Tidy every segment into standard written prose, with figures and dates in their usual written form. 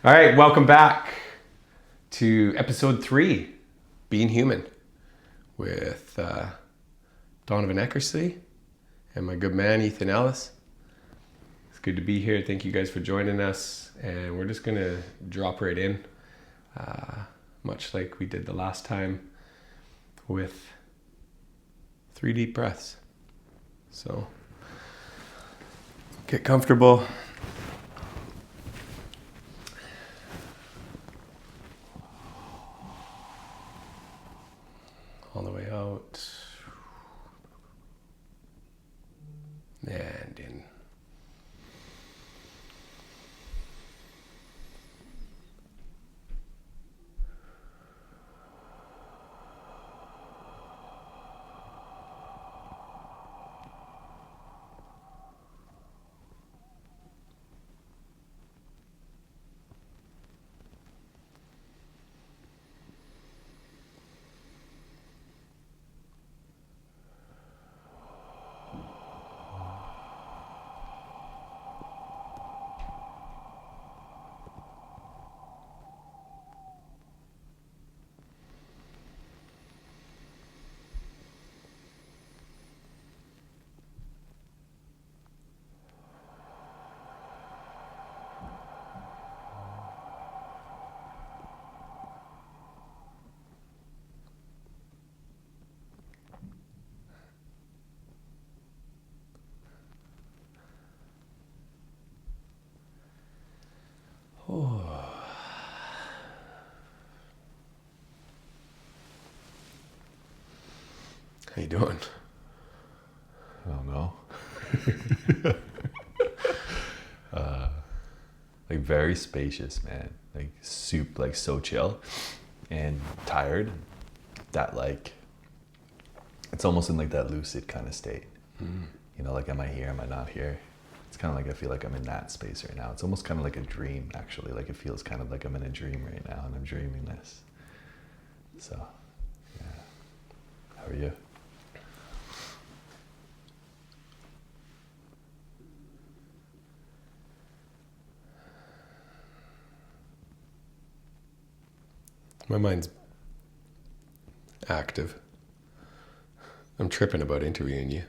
All right, welcome back to episode 3, Being Human, with Donovan Eckersley and my good man, Ethan Ellis. It's good to be here. Thank you guys for joining us. And we're just going to drop right in, much like we did the last time, with 3 deep breaths. So get comfortable. All the way out. And in. Oh. How you doing? I don't know. Like very spacious, man. Like so chill and tired. That like, it's almost in like that lucid kind of state. You know, like, am I here? Am I not here? It's kind of like, I feel like I'm in that space right now. It's almost kind of like a dream, actually. Like, it feels kind of like I'm in a dream right now and I'm dreaming this. So, yeah. How are you? My mind's active. I'm tripping about interviewing you.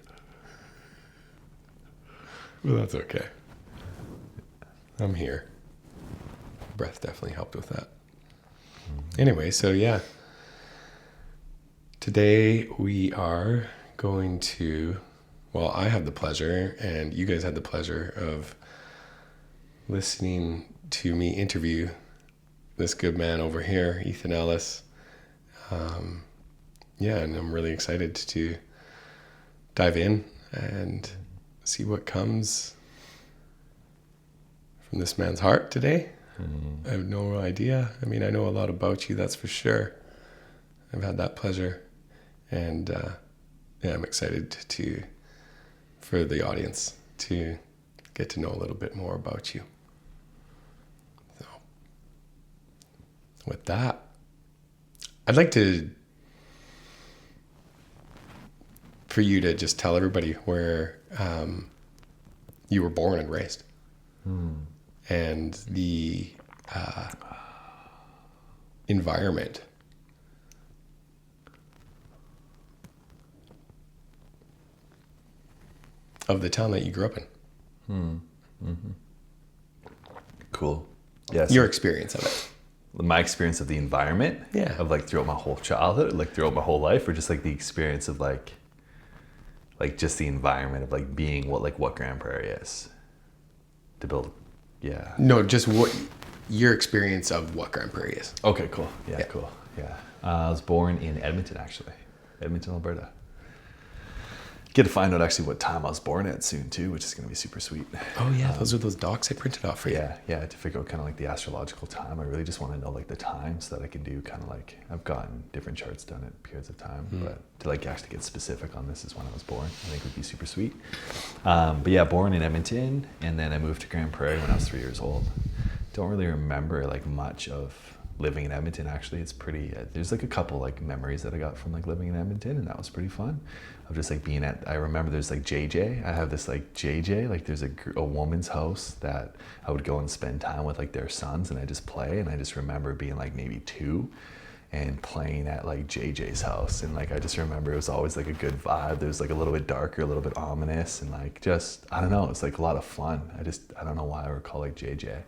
Well, that's okay. I'm here. Breath definitely helped with that. Anyway, so yeah. Today we are going to, well, I have the pleasure, and you guys had the pleasure of listening to me interview this good man over here, Ethan Ellis. Yeah, and I'm really excited to dive in and see what comes from this man's heart today. I have no idea. I mean, I know a lot about you, that's for sure. I've had that pleasure. And yeah, I'm excited for the audience to get to know a little bit more about you. So, with that, I'd like for you to just tell everybody where you were born and raised, and the environment of the town that you grew up in. Cool. Yes. Your experience of it. My experience of the environment? Yeah. Of like throughout my whole childhood, like throughout my whole life, or just like the experience of like just the environment of like being what Grand Prairie is to build. Yeah. No, just what your experience of what Grand Prairie is. Okay, cool. Yeah, cool. Yeah. I was born in Edmonton, actually. Edmonton, Alberta. Get to find out actually what time I was born at soon too, which is going to be super sweet. Oh yeah, those are those docs I printed off for you. Yeah, to figure out kind of like the astrological time. I really just want to know like the time so that I can do kind of like, I've gotten different charts done at periods of time, but to like actually get specific on this is when I was born, I think would be super sweet. But yeah, born in Edmonton, and then I moved to Grand Prairie when I was 3 years old. Don't really remember like much of living in Edmonton, actually, it's pretty, there's like a couple like memories that I got from like living in Edmonton, and that was pretty fun. Of just like being at, I remember there's like JJ, I have this like JJ, like there's a woman's house that I would go and spend time with like their sons, and I just play, and I just remember being like maybe 2 and playing at like JJ's house, and like I just remember it was always like a good vibe. There was like a little bit darker, a little bit ominous, and like just, I don't know, it's like a lot of fun. I don't know why I recall like JJ.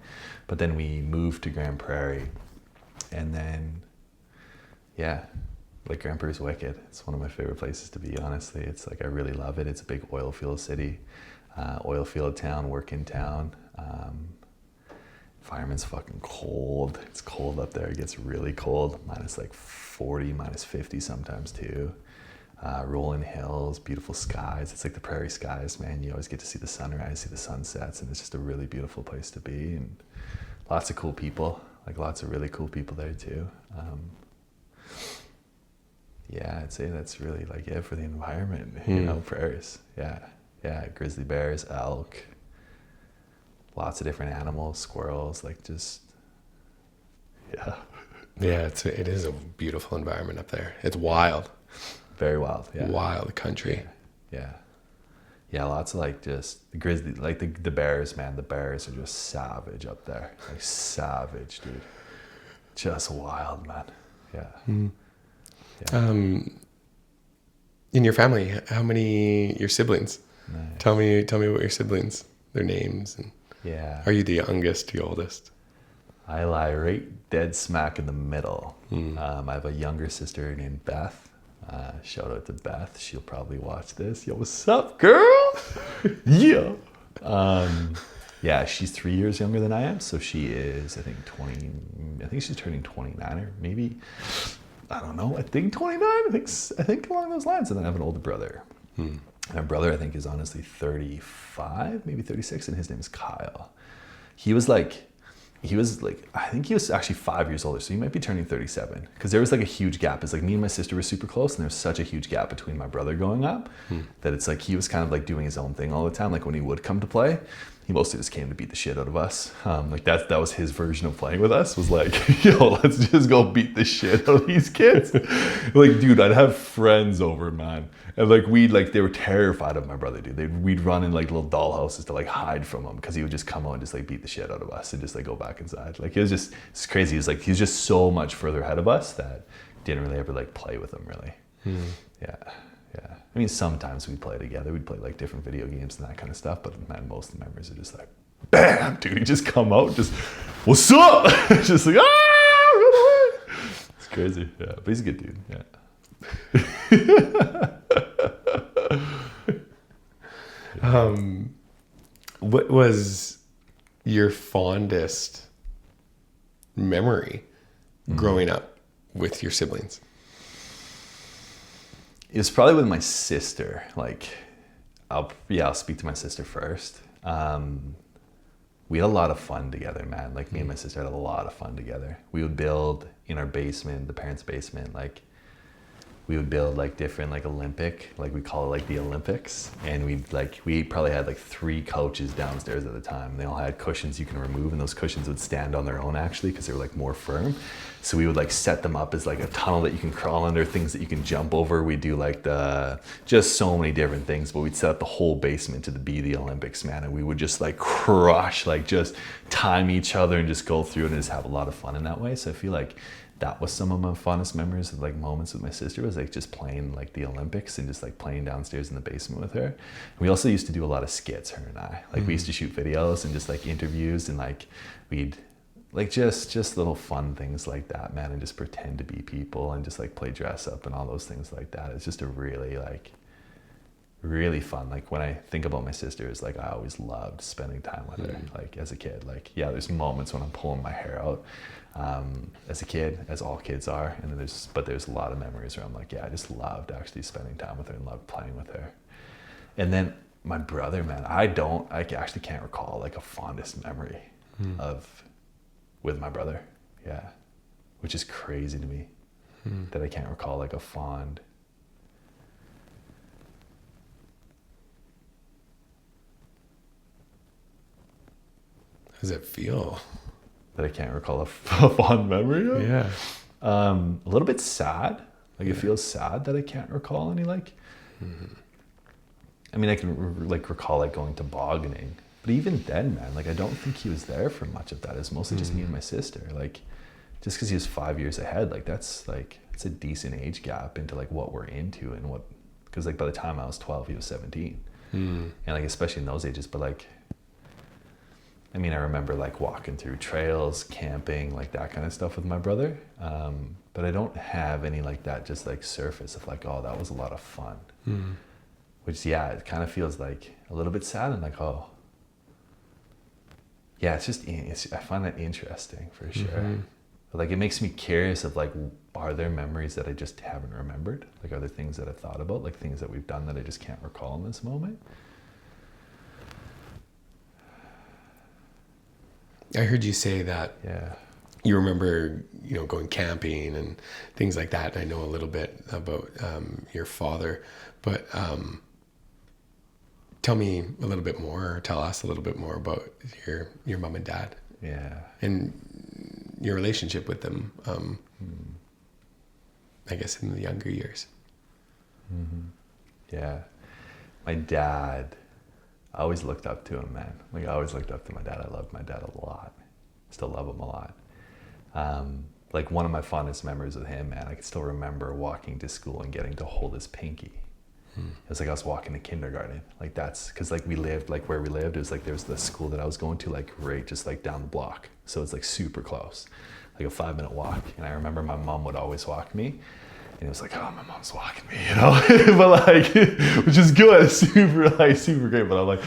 But then we moved to Grand Prairie, and then yeah, like Grand Prairie's wicked. It's one of my favorite places to be, honestly. It's like, I really love it. It's a big oil field city, oil field town, working town. Environment's fucking cold. It's cold up there. It gets really cold. Minus like 40, minus 50 sometimes too. Rolling hills, beautiful skies. It's like the prairie skies, man. You always get to see the sunrise, see the sunsets, and it's just a really beautiful place to be. And lots of cool people, like lots of really cool people there too. Yeah, I'd say that's really like it for the environment, you know, prairies. Yeah, grizzly bears, elk, lots of different animals, squirrels, like just, yeah. Yeah, it is a beautiful environment up there. It's wild. Very wild, yeah. Wild country. Yeah. Yeah, lots of like just the grizzly, like the bears, man. The bears are just savage up there. Like savage, dude. Just wild, man. Yeah. Yeah. In your family, how many your siblings? Nice. Tell me about your siblings, their names, and Yeah. are you the youngest, the oldest? I lie right dead smack in the middle. I have a younger sister named Beth. Shout out to Beth. She'll probably watch this. Yo, what's up, girl? Yeah. Yeah, she's 3 years younger than I am. So she is, I think she's turning 29, or maybe, I don't know. I think 29. I think along those lines. And then I have an older brother. My brother, I think, is honestly 35, maybe 36, and his name is Kyle. He was like, I think he was actually 5 years older, so he might be turning 37. Because there was like a huge gap. It's like me and my sister were super close, and there was such a huge gap between my brother growing up that it's like he was kind of like doing his own thing all the time. Like when he would come to play, he mostly just came to beat the shit out of us. Like that was his version of playing with us, was like, yo, let's just go beat the shit out of these kids. Like, dude, I'd have friends over, man. And like they were terrified of my brother, dude. We'd run in like little doll houses to like hide from him, because he would just come out and just like beat the shit out of us and just like go back inside. Like it's crazy. He was just so much further ahead of us that didn't really ever like play with him really. Yeah. I mean, sometimes we'd play together. We'd play like different video games and that kind of stuff. But man, most of the memories are just like, bam, dude. He just come out, just, what's up? Just like, ah, run away. It's crazy. Yeah, but he's a good dude. Yeah. What was your fondest memory growing up with your siblings? It was probably with my sister. Like, I'll speak to my sister first. We had a lot of fun together, man. Like me and my sister had a lot of fun together. We would build in our basement, the parents' basement, like we would build like different like Olympic, like we call it like the Olympics. And we probably had like 3 couches downstairs at the time. They all had cushions you can remove, and those cushions would stand on their own actually, because they were like more firm. So we would like set them up as like a tunnel that you can crawl under, things that you can jump over. We do like just so many different things, but we'd set up the whole basement to be the Olympics, man. And we would just like crush, like just time each other and just go through it and just have a lot of fun in that way. So I feel like that was some of my fondest memories of like moments with my sister, was like just playing like the Olympics and just like playing downstairs in the basement with her. We also used to do a lot of skits, her and I. Like we used to shoot videos and just like interviews, and like we'd like just little fun things like that, man, and just pretend to be people and just like play dress up and all those things like that. It's just a really fun. Like when I think about my sister, it's like I always loved spending time with her. Like as a kid, like yeah, there's moments when I'm pulling my hair out as a kid, as all kids are, and then there's a lot of memories where I'm like, yeah, I just loved actually spending time with her and loved playing with her. And then my brother, man, I actually can't recall like a fondest memory with my brother. Yeah, which is crazy to me that I can't recall like a fond. How does it feel? that I can't recall a fond memory of. Yeah. A little bit sad. Like it feels sad that I can't recall any like. I mean, I can like recall like going tobogganing, but even then, man, like I don't think he was there for much of that. It was mostly just me and my sister. Like, just because he was 5 years ahead, like that's like it's a decent age gap into like what we're into and what. Because like by the time I was 12, he was 17, and like especially in those ages. But like, I mean, I remember like walking through trails, camping, like that kind of stuff with my brother. But I don't have any like that just like surface of like, oh, that was a lot of fun. Which, yeah, it kind of feels like a little bit sad and like, oh, yeah, I find that interesting for sure. But like, it makes me curious of like, are there memories that I just haven't remembered? Like, are there things that I've thought about, like things that we've done that I just can't recall in this moment? I heard you say that Yeah. you remember, going camping and things like that. I know a little bit about your father, but tell me a little bit more, or tell us a little bit more about your mom and dad. Yeah. And your relationship with them, I guess in the younger years. Yeah. My dad, I always looked up to him, man. Like I always looked up to my dad. I loved my dad a lot. Still love him a lot. Like one of my fondest memories with him, man, I can still remember walking to school and getting to hold his pinky. It was like I was walking to kindergarten. Like that's because like we lived like where we lived. It was like there was the school that I was going to like right just like down the block. So it's like super close, like a 5-minute walk. And I remember my mom would always walk me. And it was like, oh, my mom's walking me, but like, which is good, super great. But I'm like,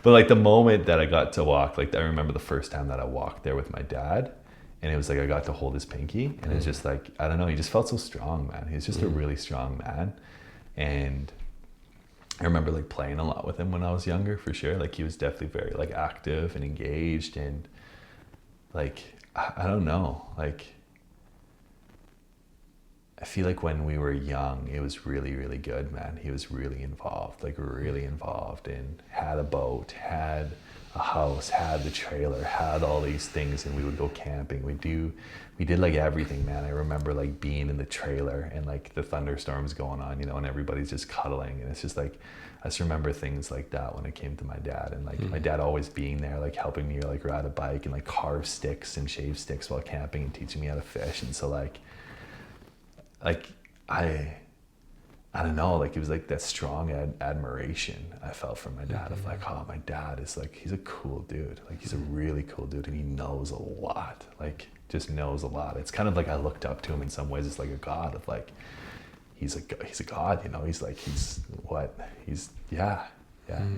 but like the moment that I got to walk, like I remember the first time that I walked there with my dad, and it was like I got to hold his pinky, and it's just like, I don't know, he just felt so strong, man. He's just a really strong man, and I remember like playing a lot with him when I was younger, for sure. Like he was definitely very like active and engaged, and like I don't know, like. I feel like when we were young, it was really, really good, man. He was really involved, and had a boat, had a house, had the trailer, had all these things, and we would go camping. We did like everything, man. I remember like being in the trailer and like the thunderstorms going on, and everybody's just cuddling. And it's just like, I just remember things like that when it came to my dad, and like my dad always being there, like helping me like ride a bike and like carve sticks and shave sticks while camping and teaching me how to fish. And so like I don't know, like it was like that strong admiration I felt from my dad of like, oh, my dad is like, he's a cool dude. Like he's a really cool dude, and he knows a lot, like just knows a lot. It's kind of like I looked up to him in some ways. It's like a god of like, he's a god, in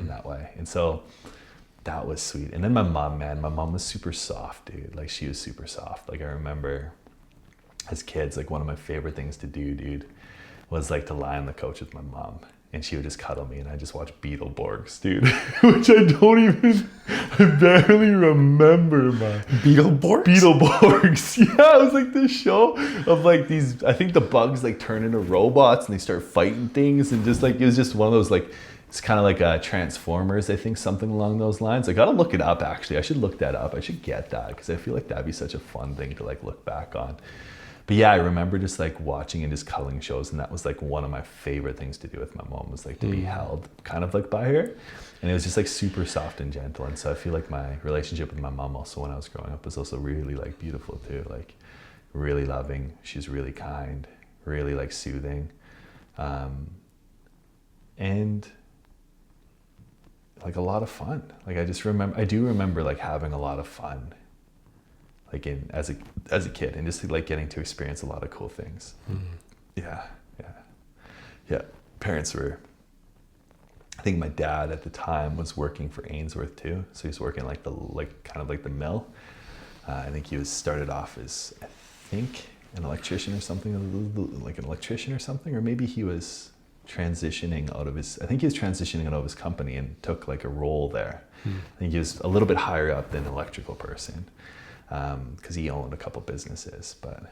that way. And so that was sweet. And then my mom, man, my mom was super soft, dude. Like she was super soft. Like I remember as kids, like one of my favorite things to do, dude, was like to lie on the couch with my mom, and she would just cuddle me, and I just watch Beetleborgs, dude, which I barely remember, man. Beetleborgs. Yeah, it was like this show of like these, I think the bugs like turn into robots and they start fighting things, and just like, it was just one of those like, it's kind of like Transformers, I think, something along those lines. I gotta look it up, actually. I should look that up. I should get that, because I feel like that'd be such a fun thing to like look back on. But yeah, I remember just like watching and just cuddling shows, and that was like one of my favorite things to do with my mom, was like to be held kind of like by her. And it was just like super soft and gentle. And so I feel like my relationship with my mom also when I was growing up was also really like beautiful too, like really loving. She's really kind, really like soothing. And like a lot of fun. Like I do remember like having a lot of fun, like as a kid, and just like getting to experience a lot of cool things. Yeah. Parents were, I think my dad at the time was working for Ainsworth too, so he's working like the mill. I think he started off as, I think, an electrician or something, or maybe he was transitioning out of his company and took like a role there. I think he was a little bit higher up than an electrical person, because he owned a couple businesses, but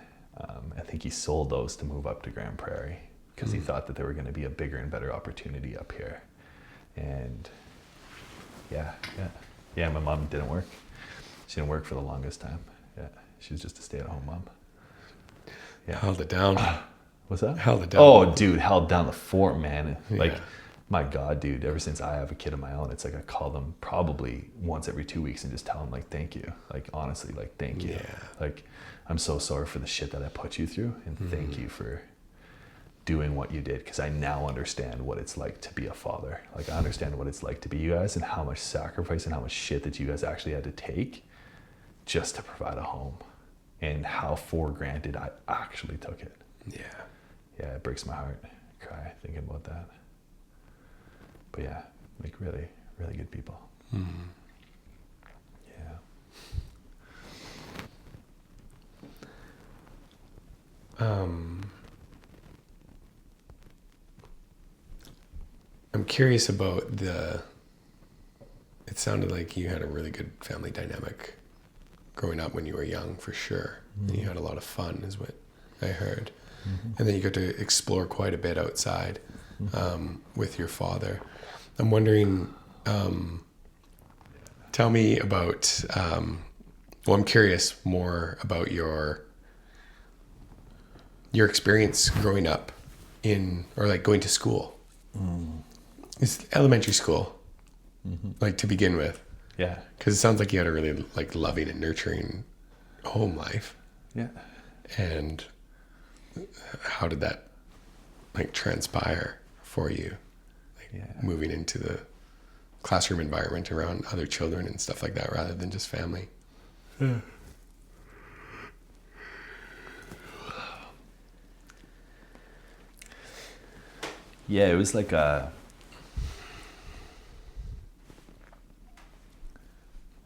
I think he sold those to move up to Grand Prairie, because he thought that there were going to be a bigger and better opportunity up here. And yeah, my mom didn't work. She didn't work for the longest time. Yeah, she was just a stay-at-home mom. Yeah. Held it down. What's that? Held it down. Oh, dude, held down the fort, man. Like, Yeah. my God, dude, ever since I have a kid of my own, it's like I call them probably once every 2 weeks and just tell them, like, thank you. Like, honestly, like, thank you. Yeah. Like, I'm so sorry for the shit that I put you through, and thank you for doing what you did, because I now understand what it's like to be a father. Like, I understand what it's like to be you guys, and how much sacrifice and how much shit that you guys actually had to take just to provide a home, and how for granted I actually took it. Yeah. Yeah, it breaks my heart. I cry thinking about that. But yeah, like, really, really good people. Mm. Yeah. I'm curious about it sounded like you had a really good family dynamic growing up when you were young, for sure. Mm-hmm. And you had a lot of fun, is what I heard. Mm-hmm. And then you got to explore quite a bit outside with your father. I'm wondering, tell me about, I'm curious more about your experience growing up or like going to school. It's elementary school, like, to begin with. Yeah. Because it sounds like you had a really, like, loving and nurturing home life. Yeah. And how did that, like, transpire for you? Like, moving into the classroom environment around other children and stuff like that, rather than just family. Yeah. Yeah, it was like I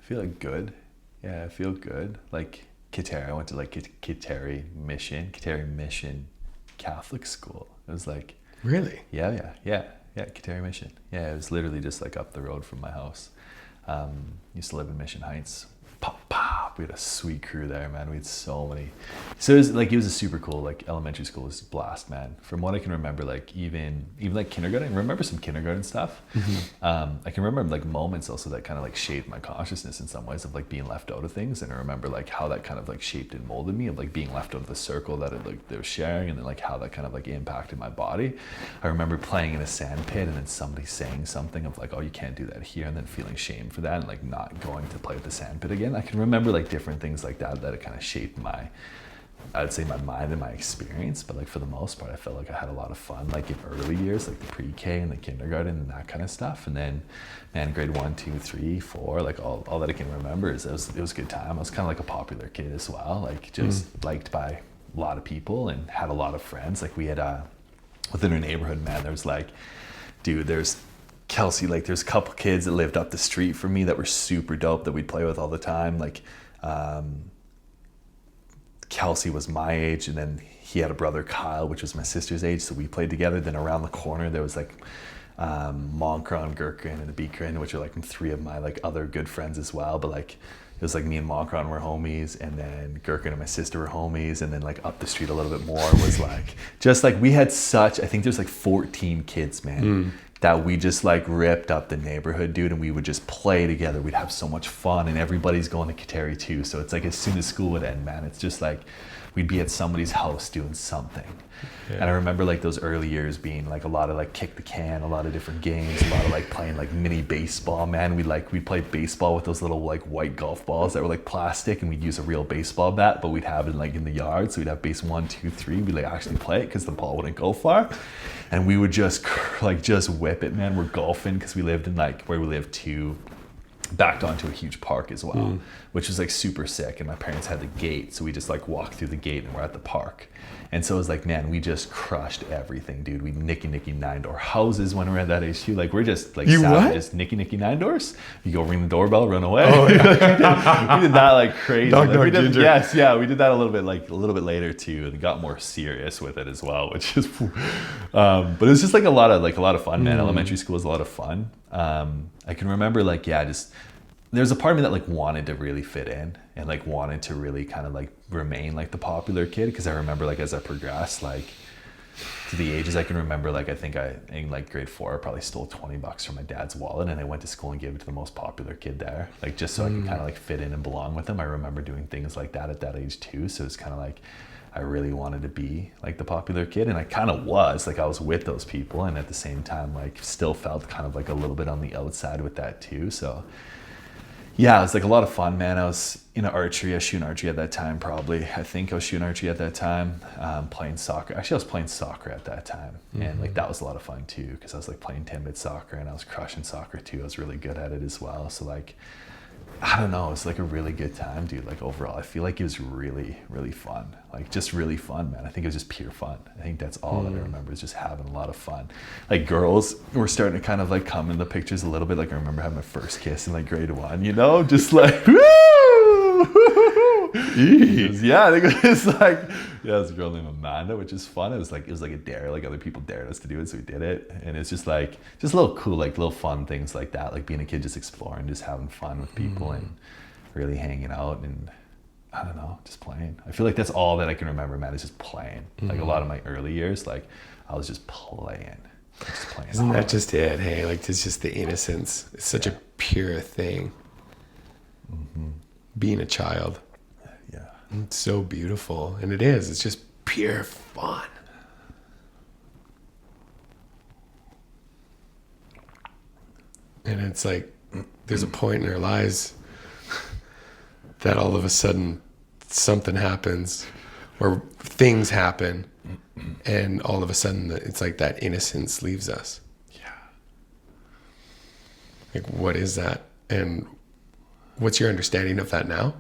feel like good. Yeah, I feel good. Like, Kiteri, I went to like Kiteri Mission Catholic school. It was like, Really? yeah, Kiteri Mission. Yeah, it was literally just like up the road from my house. Used to live in Mission Heights. We had a sweet crew there, man. We had so many. So it was a super cool, like, elementary school was a blast, man. From what I can remember, like, even like kindergarten, I remember some kindergarten stuff. I can remember like moments also that kind of like shaped my consciousness in some ways, of like being left out of things. And I remember like how that kind of like shaped and molded me, of like being left out of the circle that they were sharing, and then like how that kind of like impacted my body. I remember playing in a sand pit, and then somebody saying something of like, oh, you can't do that here, and then feeling shame for that, and like not going to play with the sand pit again. I can remember like different things like that it kind of shaped I'd say my mind and my experience. But like, for the most part, I felt like I had a lot of fun, like, in early years, like the pre-K and the kindergarten and that kind of stuff. And then, man, grade 1, 2, 3, 4, like all that I can remember is it was a good time. I was kind of like a popular kid as well, like, just liked by a lot of people and had a lot of friends. Like, we had within our neighborhood, man, there's like, dude, there's Kelsey, like, there's a couple kids that lived up the street from me that were super dope that we'd play with all the time. Like, Kelsey was my age, and then he had a brother, Kyle, which was my sister's age, so we played together. Then around the corner there was like Monkron, Gherkin, and the Beekrin, which are like 3 of my like other good friends as well. But like, it was like me and Monkron were homies, and then Gherkin and my sister were homies, and then like up the street a little bit more was like, just like, we had I think there's like 14 kids, man, that we just like ripped up the neighborhood, dude, and we would just play together. We'd have so much fun, and everybody's going to Kiteri too. So it's like, as soon as school would end, man, it's just like, we'd be at somebody's house doing something. Yeah. And I remember like those early years being like a lot of like kick the can, a lot of different games, a lot of like playing like mini baseball, man. We'd play baseball with those little like white golf balls that were like plastic, and we'd use a real baseball bat, but we'd have it like in the yard. So we'd have base 1, 2, 3. We'd like actually play it because the ball wouldn't go far. And we would just whip it, man. We're golfing because we lived in like, where we lived backed onto a huge park as well, which was like super sick. And my parents had the gate, so we just like walked through the gate and we're at the park. And so it was like, man, we just crushed everything, dude. We nicky 9-door houses when we were at that age too. Like, we're just like savages. Nicky 9-doors. You go ring the doorbell, run away. Oh, yeah. we did that like crazy. Dog, like, ginger. Yes, yeah, we did that a little bit later too, and got more serious with it as well, which is but it was just like a lot of fun, man. Elementary school was a lot of fun. I can remember like, just there's a part of me that like wanted to really fit in and like wanted to really kind of like remain like the popular kid, because I remember like as I progressed, like to the ages I can remember, like I think in like grade 4 I probably stole $20 from my dad's wallet, and I went to school and gave it to the most popular kid there, like just so I could kind of like fit in and belong with them. I remember doing things like that at that age too, so it's kind of like I really wanted to be like the popular kid, and I kind of was, like I was with those people, and at the same time like still felt kind of like a little bit on the outside with that too. So yeah, it was like a lot of fun, man. I was into archery. I was shooting archery at that time, probably. I think I was shooting archery at that time, playing soccer. Actually, I was playing soccer at that time. And like that was a lot of fun too, because I was like playing 10-bit soccer, and I was crushing soccer too. I was really good at it as well. So like, I don't know, it was like a really good time, dude. Like overall, I feel like it was really, really fun. Like just really fun, man. I think it was just pure fun. I think that's all that I remember, is just having a lot of fun. Like girls were starting to kind of like come in the pictures a little bit. Like I remember having my first kiss in like grade 1, you know, just like, woo! Yeah, I think it was like, yeah, it was a girl named Amanda, which is fun. It was like a dare, like other people dared us to do it, so we did it. And it's just like, just little cool, like little fun things like that, like being a kid, just exploring, just having fun with people and really hanging out, and I don't know, just playing. I feel like that's all that I can remember, man, is just playing. Like a lot of my early years, like I was just playing. Isn't that just it? Hey, like it's just the innocence. It's such a pure thing. Being a child. Yeah. It's so beautiful. And it is. It's just pure fun. And it's like there's a point in our lives that all of a sudden something happens or things happen, and all of a sudden it's like that innocence leaves us. Yeah. Like, what is that? And what's your understanding of that now?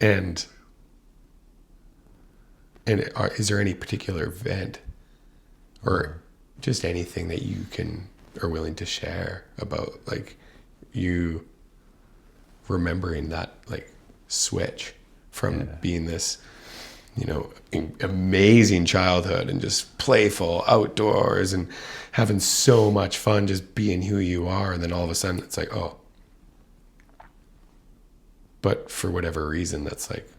And is there any particular event or just anything that you are willing to share about, like, you remembering that, like, switch from being this, you know, amazing childhood and just playful outdoors and having so much fun just being who you are, and then all of a sudden it's like, oh, but for whatever reason that's like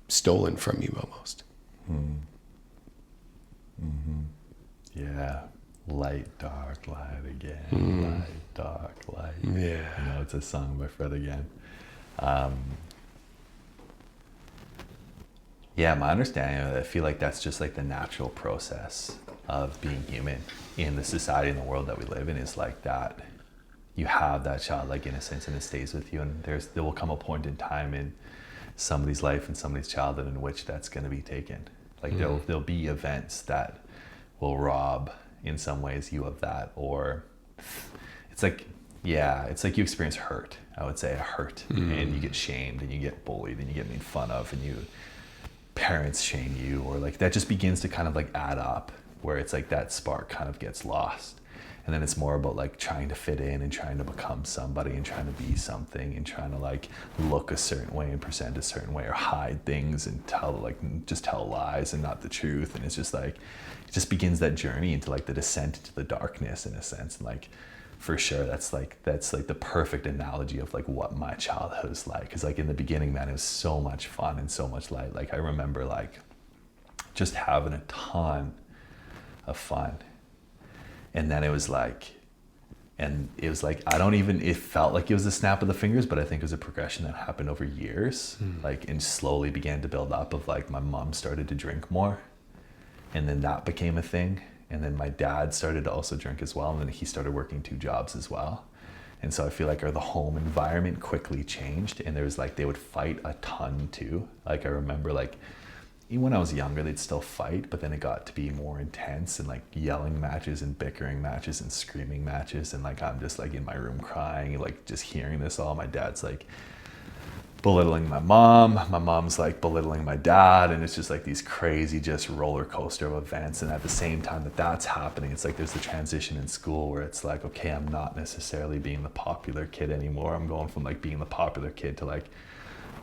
stolen from you almost. Yeah. Light, dark, light again. Light, dark, light. Yeah. You know, it's a song by Fred again. Yeah, my understanding of it, I feel like that's just like the natural process of being human in the society and the world that we live in, is like that you have that childlike innocence and it stays with you, and there will come a point in time in somebody's life and somebody's childhood in which that's going to be taken. Like there'll be events that will rob in some ways you of that, or it's like you experience hurt. I would say a hurt, and you get shamed and you get bullied and you get made fun of, and parents shame you, or like that just begins to kind of like add up, where it's like that spark kind of gets lost, and then it's more about like trying to fit in and trying to become somebody and trying to be something and trying to like look a certain way and present a certain way, or hide things and tell lies and not the truth. And it's just like it just begins that journey into like the descent into the darkness, in a sense. And like for sure that's like the perfect analogy of like what my childhood was like. Because like in the beginning, man, it was so much fun and so much light. Like I remember like just having a ton of fun, and then it felt like it was a snap of the fingers, but I think it was a progression that happened over years, like, and slowly began to build up of like my mom started to drink more, and then that became a thing. And then my dad started to also drink as well. And then he started working 2 jobs as well. And so I feel like the home environment quickly changed. And there was like, they would fight a ton too. Like I remember like, even when I was younger, they'd still fight, but then it got to be more intense and like yelling matches and bickering matches and screaming matches. And like, I'm just like in my room crying, like just hearing this all. My dad's like belittling my mom's like belittling my dad, and it's just like these crazy just roller coaster of events. And at the same time that's happening, it's like there's the transition in school where it's like, okay, I'm not necessarily being the popular kid anymore. I'm going from like being the popular kid to like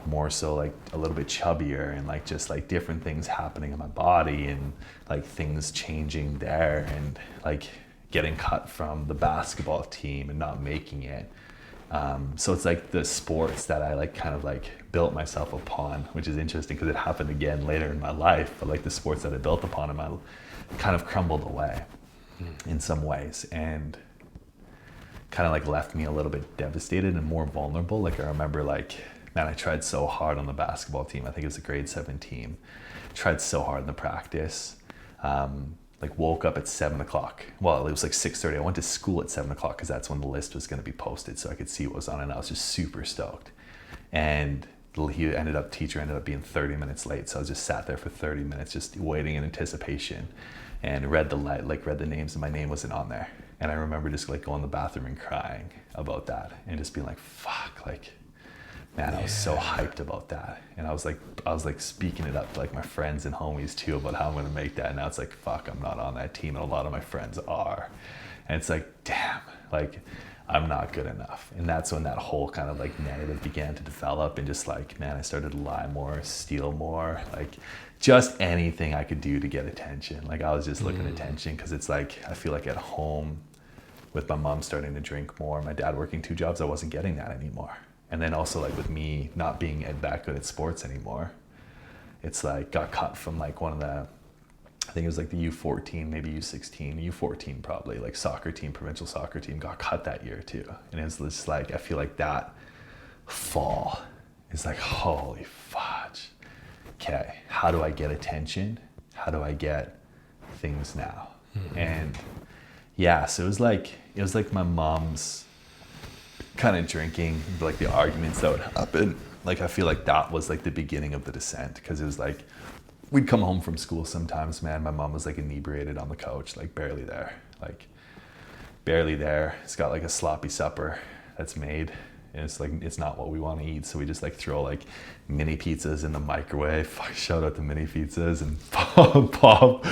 more so like a little bit chubbier, and like just like different things happening in my body, and like things changing there, and like getting cut from the basketball team and not making it. So it's like the sports that I like kind of like built myself upon, which is interesting because it happened again later in my life, but like the sports that I built upon in my kind of crumbled away in some ways, and kind of like left me a little bit devastated and more vulnerable. Like I remember like, man, I tried so hard on the basketball team. I think it was a grade 7 team. Tried so hard in the practice. Like woke up at 7 o'clock. Well, it was like 6:30. I went to school at 7 o'clock because that's when the list was going to be posted so I could see what was on, and I was just super stoked. And teacher ended up being 30 minutes late. So I just sat there for 30 minutes, just waiting in anticipation, and read the names, and my name wasn't on there. And I remember just like going to the bathroom and crying about that and just being like, fuck, like, man, I was so hyped about that. And I was like speaking it up to like my friends and homies too about how I'm going to make that. And now it's like, fuck, I'm not on that team. And a lot of my friends are. And it's like, damn, like I'm not good enough. And that's when that whole kind of like narrative began to develop, and just like, man, I started to lie more, steal more, like just anything I could do to get attention. Like I was just looking at attention, because it's like, I feel like at home with my mom starting to drink more, my dad working 2 jobs, I wasn't getting that anymore. And then also like with me not being that good at sports anymore, it's like got cut from like one of the, I think it was like the U14, maybe U16, U14 probably, like soccer team, provincial soccer team, got cut that year too. And it was just like, I feel like that fall is like, holy fudge. Okay, how do I get attention? How do I get things now? And yeah, so it was like my mom's kind of drinking, like the arguments that would happen. Like I feel like that was like the beginning of the descent, because it was like we'd come home from school sometimes, man, my mom was like inebriated on the couch, like barely there. It's got like a sloppy supper that's made, and it's like, it's not what we want to eat, so we just like throw like mini pizzas in the microwave. Fuck, shout out to mini pizzas, and pop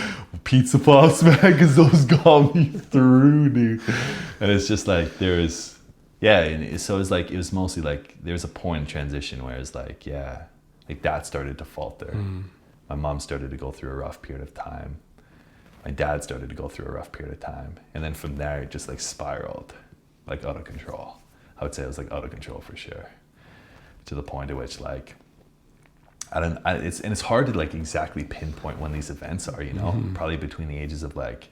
pizza pops, man, because those got me through, dude. And it's just like and so it was mostly like there was a point in transition where it's like, yeah, like that started to falter. My mom started to go through a rough period of time. My dad started to go through a rough period of time. And then from there, it just like spiraled, like out of control. I would say it was like out of control for sure. To the point at which like, it's hard to like exactly pinpoint when these events are, you know, probably between the ages of like,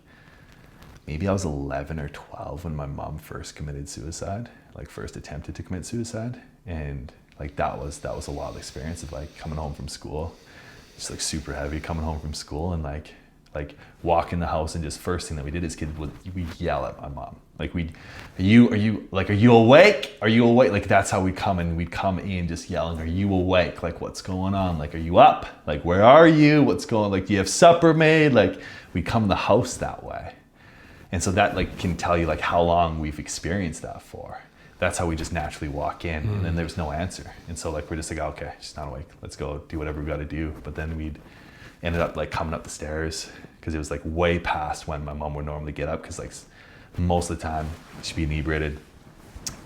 maybe I was 11 or 12 when my mom first committed suicide, like first attempted to commit suicide. And like, that was a wild experience of like coming home from school, just like super heavy, coming home from school, and like walk in the house, and just first thing that we did as kids we'd yell at my mom. Like are you awake? Are you awake? Like that's how we'd come in just yelling, are you awake? Like what's going on? Like, are you up? Like, where are you? What's going on? Like, do you have supper made? Like we come in the house that way. And so that like can tell you like how long we've experienced that for. That's how we just naturally walk in, and then there's no answer. And so like, we're just like, okay, she's not awake. Let's go do whatever we got to do. But then we'd ended up like coming up the stairs, because it was like way past when my mom would normally get up, because like most of the time she'd be inebriated,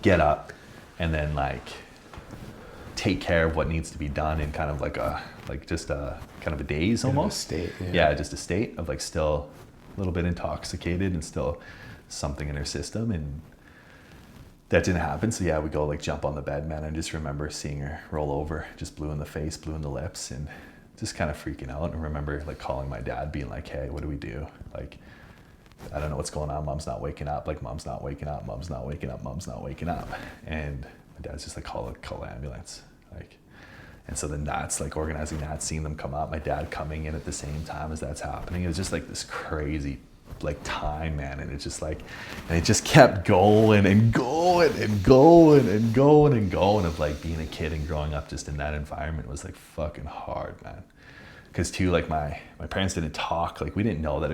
get up, and then like take care of what needs to be done in kind of like just a kind of a daze almost. State, yeah, just a state of like still a little bit intoxicated and still something in her system. And that didn't happen. So yeah, we go like jump on the bed, man. I just remember seeing her roll over, just blue in the face, blue in the lips, and just kind of freaking out. And remember like calling my dad, being like, hey, what do we do? Like, I don't know what's going on. Mom's not waking up. Like, mom's not waking up. Mom's not waking up. Mom's not waking up. And my dad's just like, call the ambulance. Like, and so then that's like organizing that, seeing them come up, my dad coming in at the same time as that's happening. It was just like this crazy like time, man. And it's just like, and it just kept going and going and going and going and going, of like being a kid and growing up just in that environment was like fucking hard, man. Because too, like my parents didn't talk. Like we didn't know that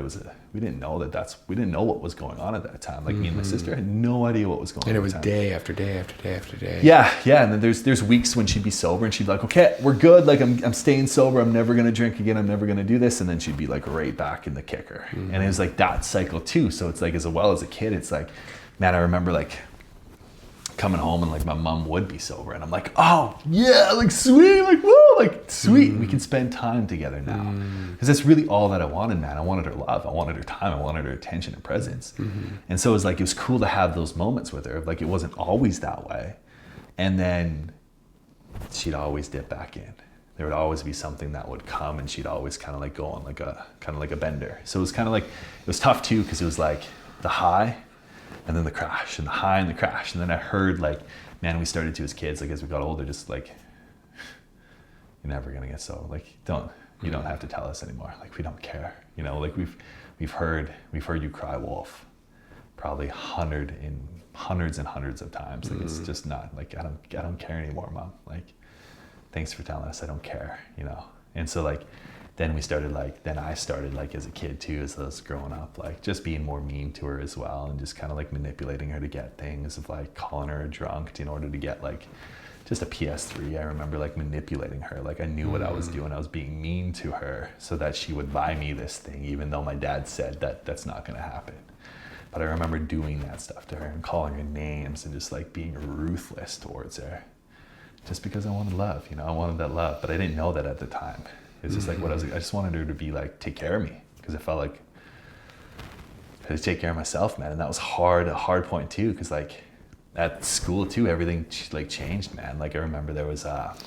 we didn't know what was going on at that time. Like me and my sister had no idea what was going on. And it was day after day after day after day. Yeah. And then there's weeks when she'd be sober and she'd be like, okay, we're good. Like I'm staying sober. I'm never gonna drink again. I'm never gonna do this. And then she'd be like right back in the kicker. And it was like that cycle too. So it's like, as well as a kid, it's like, man, I remember like coming home and like my mom would be sober, and I'm like, oh yeah, like sweet, like woo, like sweet, we can spend time together now, because that's really all that I wanted, man. I wanted her love, I wanted her time, I wanted her attention and presence. And so it was cool to have those moments with her. Like it wasn't always that way, and then she'd always dip back in. There would always be something that would come, and she'd always kind of like go on like a bender. So it was kind of like, it was tough too, because it was like the high and then the crash, and the high and the crash. And then I heard like, man, we started to as kids, like as we got older, just like, you're never gonna get sober. Like you don't have to tell us anymore. Like we don't care. You know, like we've heard you cry wolf probably hundreds and hundreds of times. Like it's just not like, I don't care anymore, Mom. Like, thanks for telling us, I don't care, you know? And so like, then I started like as a kid too, as I was growing up, like just being more mean to her as well, and just kind of like manipulating her to get things, of like calling her a drunk in order to get like just a PS3. I remember like manipulating her. Like I knew what I was doing. I was being mean to her so that she would buy me this thing, even though my dad said that that's not gonna happen. But I remember doing that stuff to her and calling her names and just like being ruthless towards her, just because I wanted love, you know, I wanted that love, but I didn't know that at the time. It's just like I just wanted her to be like, take care of me, because I felt like I had to take care of myself, man. And that was a hard point too, because like at school too, everything like changed, man. Like I remember there was I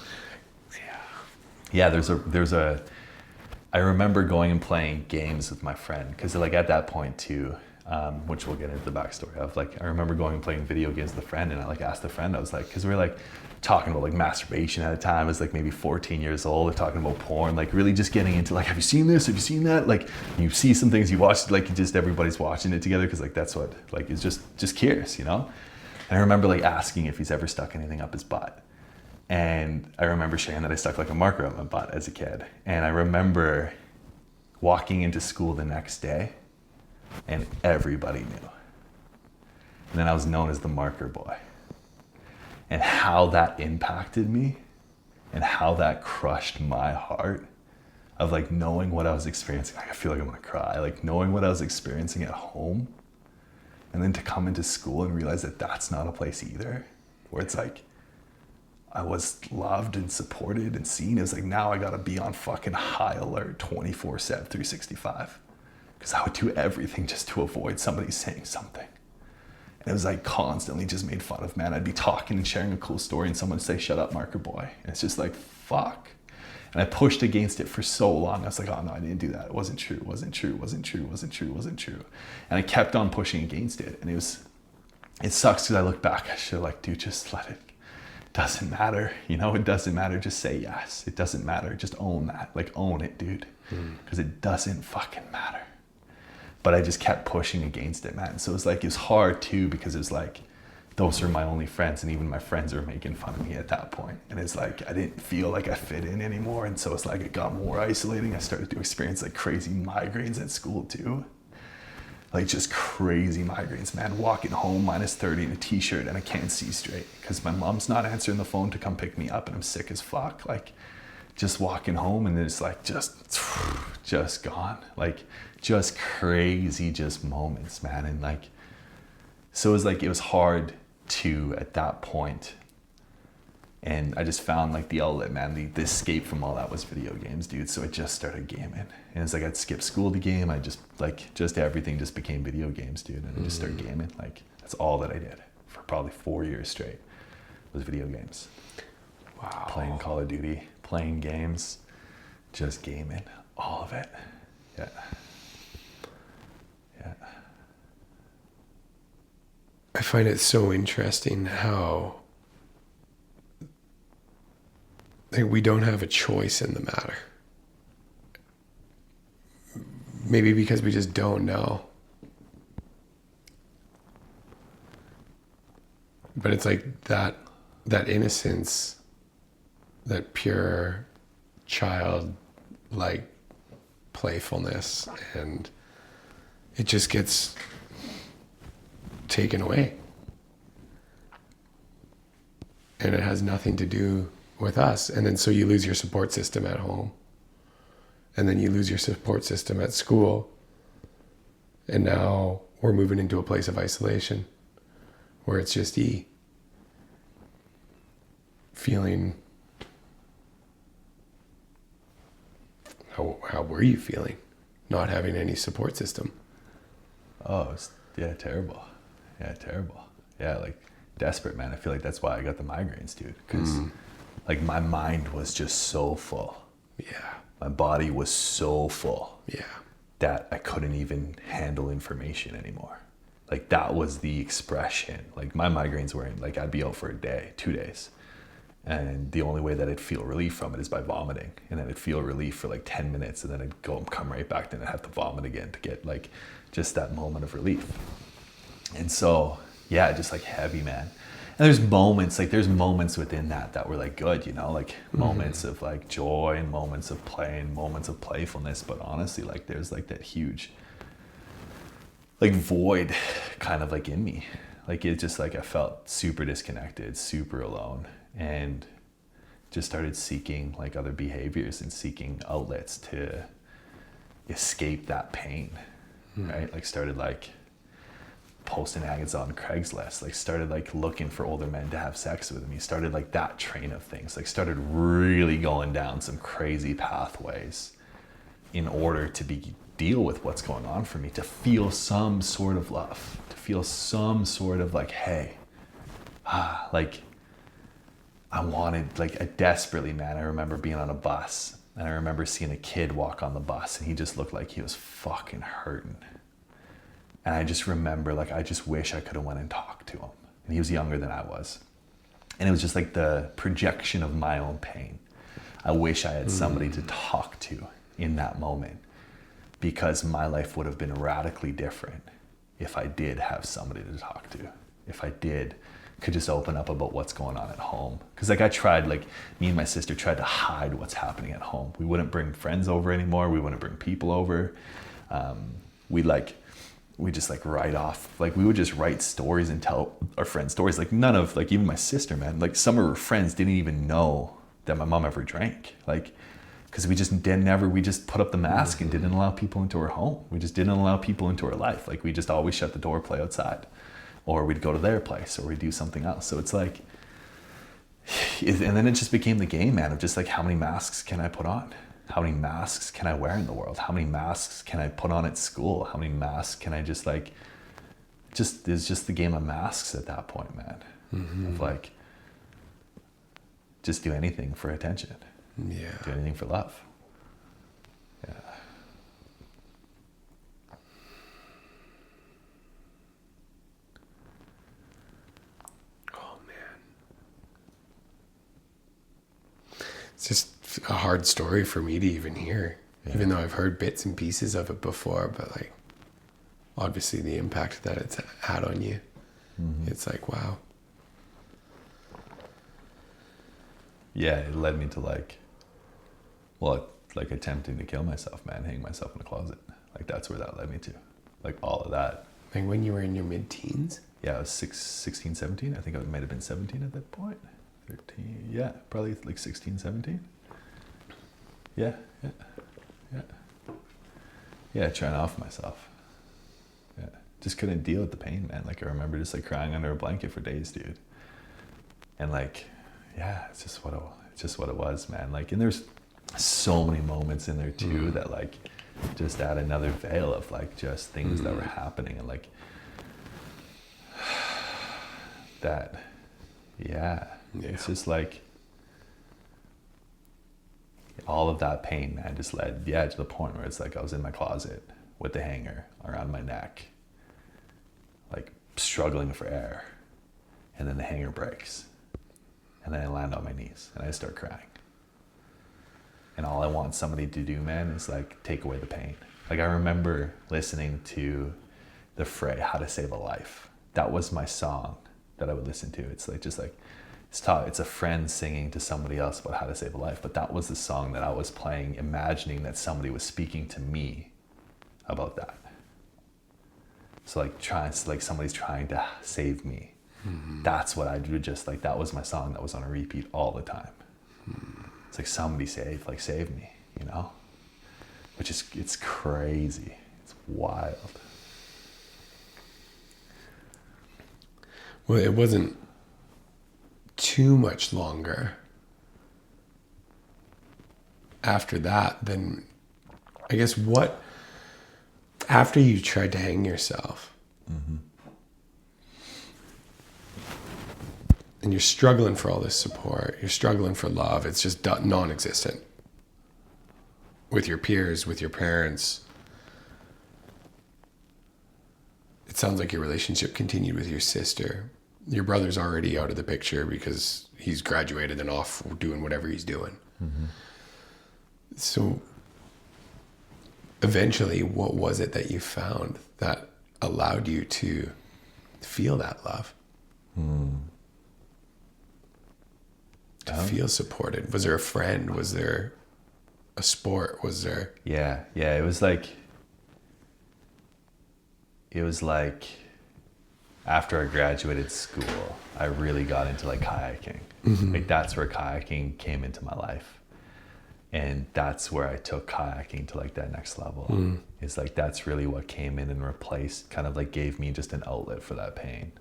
remember going and playing games with my friend, because like at that point too, which we'll get into the backstory of, like I remember going and playing video games with a friend, and I like asked the friend, I was like, because we were like talking about like masturbation at a time. I was like maybe 14 years old, like talking about porn, like really just getting into like, have you seen this? Have you seen that? Like you see some things, you watch, like just everybody's watching it together, because like that's what, like it's just curious, you know? And I remember like asking if he's ever stuck anything up his butt. And I remember sharing that I stuck like a marker up my butt as a kid. And I remember walking into school the next day and everybody knew. And then I was known as the marker boy. And how that impacted me and how that crushed my heart of like knowing what I was experiencing. Like, I feel like I'm gonna cry. Like knowing what I was experiencing at home, and then to come into school and realize that that's not a place either, where it's like I was loved and supported and seen. It was like, now I gotta be on fucking high alert 24/7, 365. Because I would do everything just to avoid somebody saying something. And it was like constantly just made fun of, man. I'd be talking and sharing a cool story and someone would say, shut up, marker boy. And it's just like, fuck. And I pushed against it for so long. I was like, oh no, I didn't do that. It wasn't true, it wasn't true, it wasn't true, it wasn't true, it wasn't true. And I kept on pushing against it. And it sucks because I look back, I should like, dude, just let it. Doesn't matter, you know, it doesn't matter. Just say yes. It doesn't matter. Just own that. Like own it, dude. Because it doesn't fucking matter. But I just kept pushing against it, man. So it was hard too, because it was like, those are my only friends, and even my friends were making fun of me at that point. And it's like, I didn't feel like I fit in anymore. And so it's like, it got more isolating. I started to experience like crazy migraines at school too. Like just crazy migraines, man. Walking home -30 in a t-shirt and I can't see straight because my mom's not answering the phone to come pick me up and I'm sick as fuck. Like just walking home and it's like, just gone. Like just crazy, just moments, man. And like, so it was like, it was hard to, at that point, and I just found like the outlet, man, the escape from all that was video games, dude. So I just started gaming. And it's like I'd skip school to game. I just everything just became video games, dude. And I just started gaming. Like that's all that I did for probably 4 years straight was video games. Wow. Playing Call of Duty, playing games, just gaming, all of it. Yeah. Yeah. I find it so interesting how like we don't have a choice in the matter. Maybe because we just don't know. But it's like that innocence, that pure child-like playfulness, and it just gets taken away. And it has nothing to do with us. And then so you lose your support system at home. And then you lose your support system at school. And now we're moving into a place of isolation where it's just E. feeling, how were you feeling not having any support system? Oh, terrible. Yeah, terrible. Yeah, like desperate, man. I feel like that's why I got the migraines, dude. Because like my mind was just so full. Yeah. My body was so full. Yeah. That I couldn't even handle information anymore. Like that was the expression. Like my migraines were in, like I'd be out for a day, 2 days. And the only way that I'd feel relief from it is by vomiting. And then I'd feel relief for like 10 minutes and then I'd go and come right back. Then I'd have to vomit again to get like just that moment of relief. And so, yeah, just like heavy, man. And there's moments within that were like good, you know, like moments of like joy and moments of play and moments of playfulness. But honestly, like there's like that huge like void kind of like in me. Like it just like I felt super disconnected, super alone, and just started seeking like other behaviors and seeking outlets to escape that pain, right? Like started like posting ads on Craigslist, like started like looking for older men to have sex with me, started like that train of things, like started really going down some crazy pathways in order to deal with what's going on for me, to feel some sort of love, to feel some sort of like, hey, like I wanted, like I desperately, man, I remember being on a bus and I remember seeing a kid walk on the bus and he just looked like he was fucking hurting. And I just remember, like, I just wish I could have went and talked to him. And he was younger than I was. And it was just like the projection of my own pain. I wish I had somebody to talk to in that moment, because my life would have been radically different if I did have somebody to talk to. If I could just open up about what's going on at home. Because like I tried, like me and my sister tried to hide what's happening at home. We wouldn't bring friends over anymore. We wouldn't bring people over. We just like write off, like we would just write stories and tell our friends stories. Like none of, like even my sister, man, like some of her friends didn't even know that my mom ever drank. Like, cause we just put up the mask and didn't allow people into her home. We just didn't allow people into her life. Like we just always shut the door, play outside, or we'd go to their place or we'd do something else. So it's like, and then it just became the game, man, of just like, how many masks can I put on? How many masks can I wear in the world? How many masks can I put on at school? How many masks can I just like, it's just the game of masks at that point, man. Of like, just do anything for attention. Yeah. Do anything for love. Yeah. Oh man. It's just a hard story for me to even hear, even though I've heard bits and pieces of it before, but like obviously the impact that it's had on you, it's like, wow. Yeah, it led me to like attempting to kill myself, man, hang myself in a closet. Like that's where that led me to, like all of that. Like when you were in your mid-teens? Yeah, I was 16, 17. I think I might have been 17 at that point. 13, yeah, probably like 16, 17. Yeah, trying to off myself. Yeah, just couldn't deal with the pain, man. Like I remember just like crying under a blanket for days, dude. And like, yeah, it's just what it was, man. Like, and there's so many moments in there too that like just add another veil of like just things that were happening and like that. Yeah, it's just like all of that pain, man, just led to the point where it's like I was in my closet with the hanger around my neck, like struggling for air, and then the hanger breaks, and then I land on my knees and I start crying, and all I want somebody to do, man, is like take away the pain. Like I remember listening to the Fray, How to Save a Life. That was my song that I would listen to. It's like just like it's a friend singing to somebody else about how to save a life, but that was the song that I was playing, imagining that somebody was speaking to me about that. So like somebody's trying to save me. That's what I do. Just like that was my song that was on a repeat all the time. It's like somebody save me, you know? Which is, it's crazy. It's wild. Well, it wasn't too much longer after that, then I guess what, after you tried to hang yourself, and you're struggling for all this support, you're struggling for love, it's just non-existent with your peers, with your parents. It sounds like your relationship continued with your sister. Your brother's already out of the picture because he's graduated and off doing whatever he's doing. So eventually, what was it that you found that allowed you to feel that love? To feel supported? Was there a friend? Was there a sport? Was there... Yeah. It was like after I graduated school, I really got into like kayaking. Like that's where kayaking came into my life. And that's where I took kayaking to like that next level. It's like, that's really what came in and replaced, kind of like gave me just an outlet for that pain.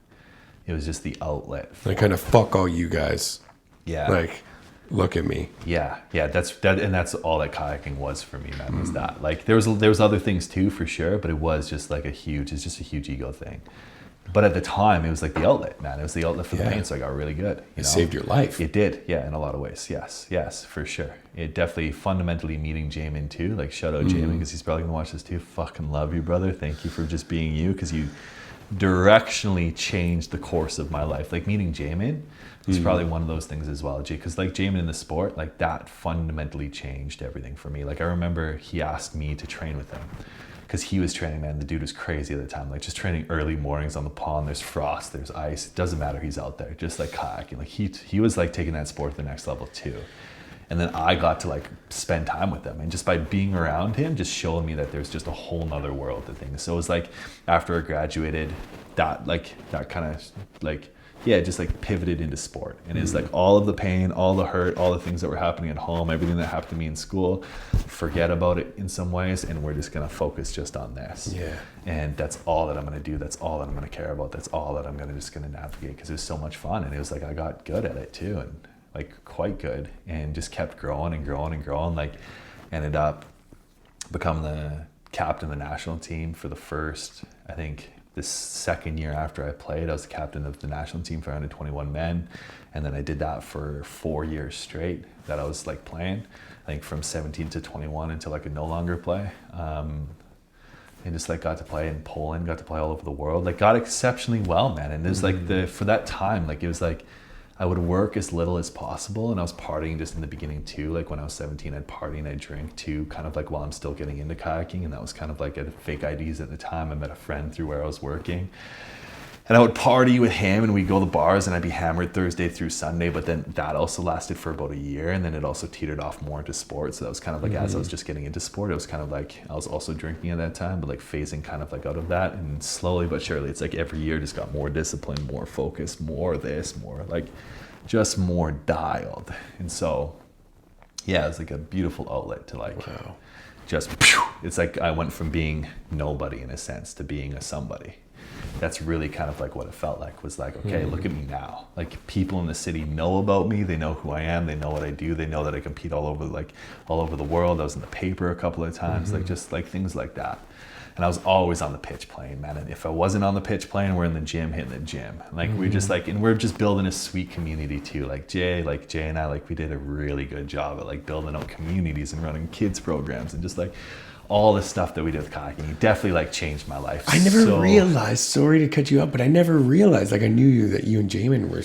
It was just the outlet. Like kind of fuck all you guys. Yeah. Like, look at me. Yeah. That's all that kayaking was for me, man, was that. Like there was other things too, for sure, but it was just like it's just a huge ego thing. But at the time, it was like the outlet, man. It was the outlet for the pain, so I got really good. It saved your life. It did, yeah, in a lot of ways. Yes, for sure. It definitely, fundamentally meeting Jamin too. Like, shout out Jamin, because he's probably gonna watch this too. Fucking love you, brother. Thank you for just being you, because you directionally changed the course of my life. Like, meeting Jamin was probably one of those things as well, because like Jamin in the sport, like that fundamentally changed everything for me. Like, I remember he asked me to train with him, because he was training, man, the dude was crazy at the time, like just training early mornings on the pond. There's frost, there's ice, it doesn't matter, he's out there just like kayaking. Like he was like taking that sport to the next level too. And then I got to like spend time with him, and just by being around him, just showing me that there's just a whole nother world to things. So it was like after I graduated, that kind of like, yeah, just like pivoted into sport. And it's like all of the pain, all the hurt, all the things that were happening at home, everything that happened to me in school, forget about it in some ways, and we're just gonna focus just on this. Yeah. And that's all that I'm gonna do. That's all that I'm gonna care about. That's all that I'm just gonna navigate, because it was so much fun. And it was like I got good at it too, and like quite good, and just kept growing and growing and growing. Like, ended up becoming the captain of the national team for the first, I think, this second year after I played. I was the captain of the national team for under 21 men. And then I did that for 4 years straight that I was like playing, I think from 17 to 21 until I could no longer play. And just like got to play in Poland, got to play all over the world, like got exceptionally well, man. And it was like for that time, like it was like, I would work as little as possible, and I was partying just in the beginning too. Like when I was 17, I'd party and I'd drink too, kind of like while I'm still getting into kayaking. And that was kind of like a fake IDs at the time. I met a friend through where I was working, and I would party with him, and we'd go to the bars, and I'd be hammered Thursday through Sunday. But then that also lasted for about a year, and then it also teetered off more into sports. So that was kind of like, as I was just getting into sport, it was kind of like I was also drinking at that time, but like phasing kind of like out of that. And slowly but surely, it's like every year just got more discipline, more focus, more this, more like just more dialed. And so yeah, it's like a beautiful outlet to like, just, it's like I went from being nobody in a sense to being a somebody. That's really kind of like what it felt like, was like, okay, look at me now. Like, people in the city know about me, they know who I am, they know what I do, they know that I compete all over the world. I was in the paper a couple of times, like just like things like that. And I was always on the pitch playing, man. And if I wasn't on the pitch playing, we're in the gym, hitting the gym. Like we're just like, and we're just building a sweet community too. Like Jay and I, like we did a really good job at like building out communities and running kids programs, and just like all the stuff that we did with kayaking. It definitely like changed my life. I never realized, sorry to cut you up, but I never realized, like I knew that you and Jamin were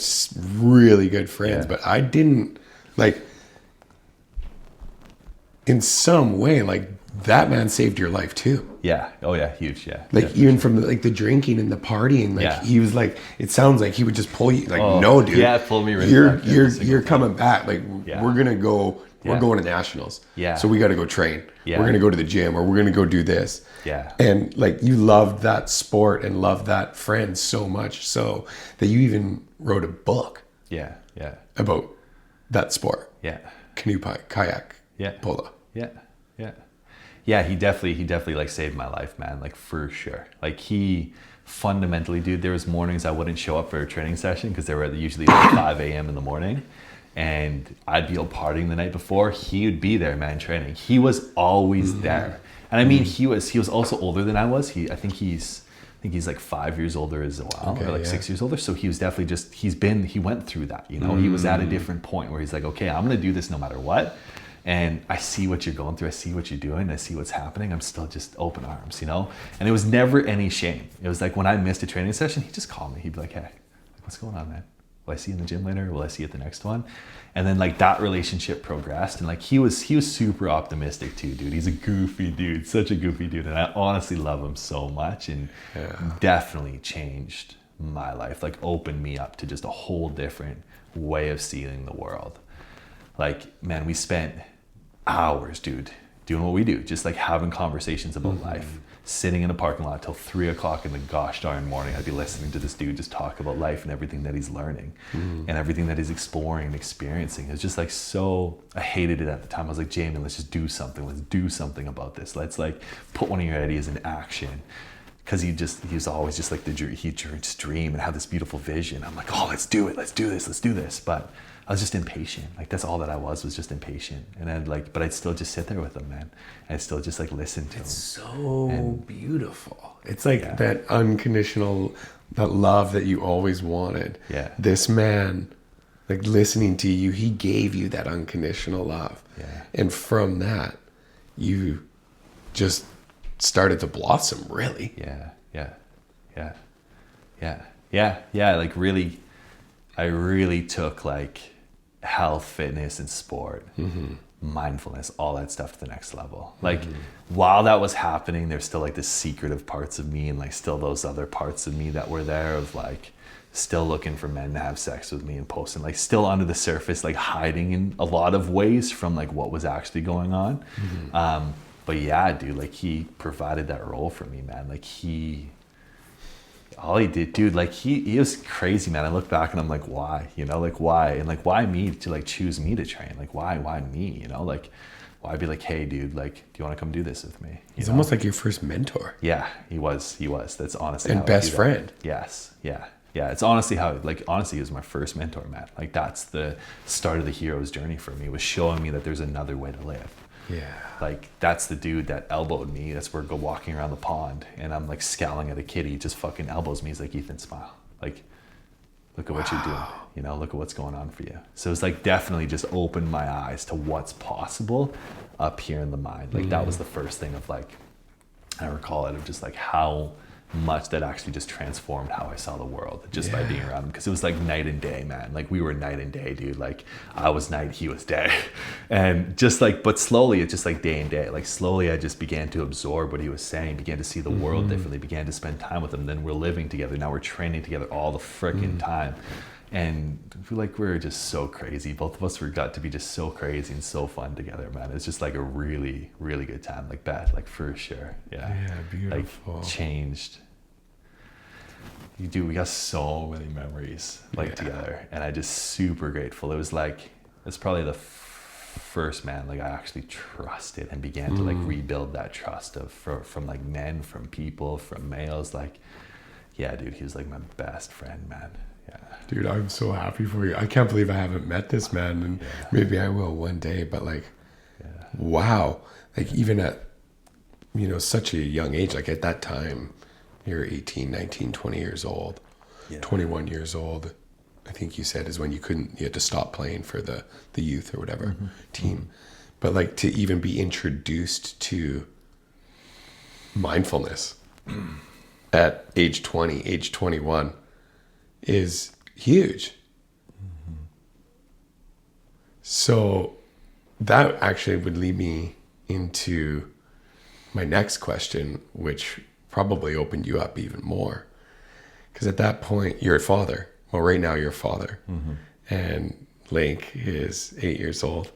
really good friends, but I didn't, like, in some way, like that man saved your life too. Yeah. Oh yeah. Huge. Yeah. Like definitely. Even from the drinking and the partying, like he was like, it sounds like he would just pull you, like, no dude. Yeah. Pull me right back. You're coming back. Like we're going to go, we're going to nationals. Yeah. So we got to go train. Yeah. We're going to go to the gym, or we're going to go do this. Yeah. And like you loved that sport and loved that friend so much so that you even wrote a book. Yeah. Yeah. About that sport. Yeah. Canoe, kayak. Yeah. Polo. Yeah. Yeah. Yeah. He definitely like saved my life, man. Like for sure. Like he fundamentally, dude, there was mornings I wouldn't show up for a training session because they were usually like 5 a.m. in the morning. And I'd be out partying the night before. He would be there, man, training. He was always there. And I mean, he was also older than I was. I think he's like 5 years older as well, or like 6 years older. So he was definitely he went through that, you know. He was at a different point where he's like, okay, I'm gonna do this no matter what. And I see what you're going through. I see what you're doing. I see what's happening. I'm still just open arms, you know? And it was never any shame. It was like when I missed a training session, he'd just call me. He'd be like, hey, what's going on, man? Will I see you in the gym later? Will I see you at the next one? And then like that relationship progressed. And like he was super optimistic too, dude. He's a goofy dude, such a goofy dude. And I honestly love him so much, and definitely changed my life, like opened me up to just a whole different way of seeing the world. Like, man, we spent hours, dude, doing what we do, just like having conversations about life, sitting in a parking lot till 3 o'clock in the gosh darn morning. I'd be listening to this dude just talk about life and everything that he's learning and everything that he's exploring and experiencing. It was just like I hated it at the time. I was like, Jamie, let's just do something. Let's do something about this. Let's like put one of your ideas in action. Because he was always just like he just dream and have this beautiful vision. I'm like, oh, let's do it. Let's do this. But I was just impatient. Like that's all that I was just impatient. And but I'd still just sit there with him, man. And I'd still just like listen to him. It's so beautiful. It's like that unconditional, that love that you always wanted. Yeah. This man, like listening to you, he gave you that unconditional love. Yeah. And from that, you just started to blossom, really. Yeah. Like really, I really took like health, fitness, and sport, mindfulness, all that stuff to the next level. Like while that was happening, there's still like the secretive parts of me, and like still those other parts of me that were there of like still looking for men to have sex with me and posting, like still under the surface, like hiding in a lot of ways from like what was actually going on. But yeah, dude, like he provided that role for me, man. Like all he did, dude, like he was crazy, man. I look back and I'm like, why? You know, like why? And like why me to like choose me to train? Like why me? You know, like why be like, hey dude, like do you want to come do this with me? He's almost like your first mentor. Yeah, he was. That's honestly and best friend. Yes. Yeah. It's honestly he was my first mentor, man. Like that's the start of the hero's journey for me, was showing me that there's another way to live. Yeah. Like that's the dude that elbowed me. That's where we're walking around the pond and I'm like scowling at a kid. He just fucking elbows me. He's like, Ethan, smile. Like, look at what you're doing. You know, look at what's going on for you. So it's like definitely just opened my eyes to what's possible up here in the mind. Like that was the first thing of like, I recall it of just like how much that actually just transformed how I saw the world just by being around him. Because it was like night and day, man. Like we were night and day, dude. Like I was night, he was day. And just like, but slowly it's just like day and day. Like slowly I just began to absorb what he was saying, began to see the world differently, began to spend time with him. Then we're living together. Now we're training together all the freaking time. And I feel like we're just so crazy. Both of us got to be just so crazy and so fun together, man. It's just like a really, really good time. Like Beth, like for sure. Yeah, beautiful. Like changed. We got so many memories like together, and I just super grateful. It was like, it's probably the first man like I actually trusted and began to like rebuild that trust from like men, from people, from males. Like, yeah, dude, he was like my best friend, man. Yeah. Dude, I'm so happy for you. I can't believe I haven't met this man, and maybe I will one day, but like, wow. Like even at, such a young age, like at that time, you're 18, 19, 20 years old, 21 years old, I think you said, is when you had to stop playing for the youth or whatever team. But like to even be introduced to mindfulness at age 20, age 21 is huge. So that actually would lead me into my next question, which probably opened you up even more. Because at that point, you're a father. Well, right now you're a father. And Link is 8 years old.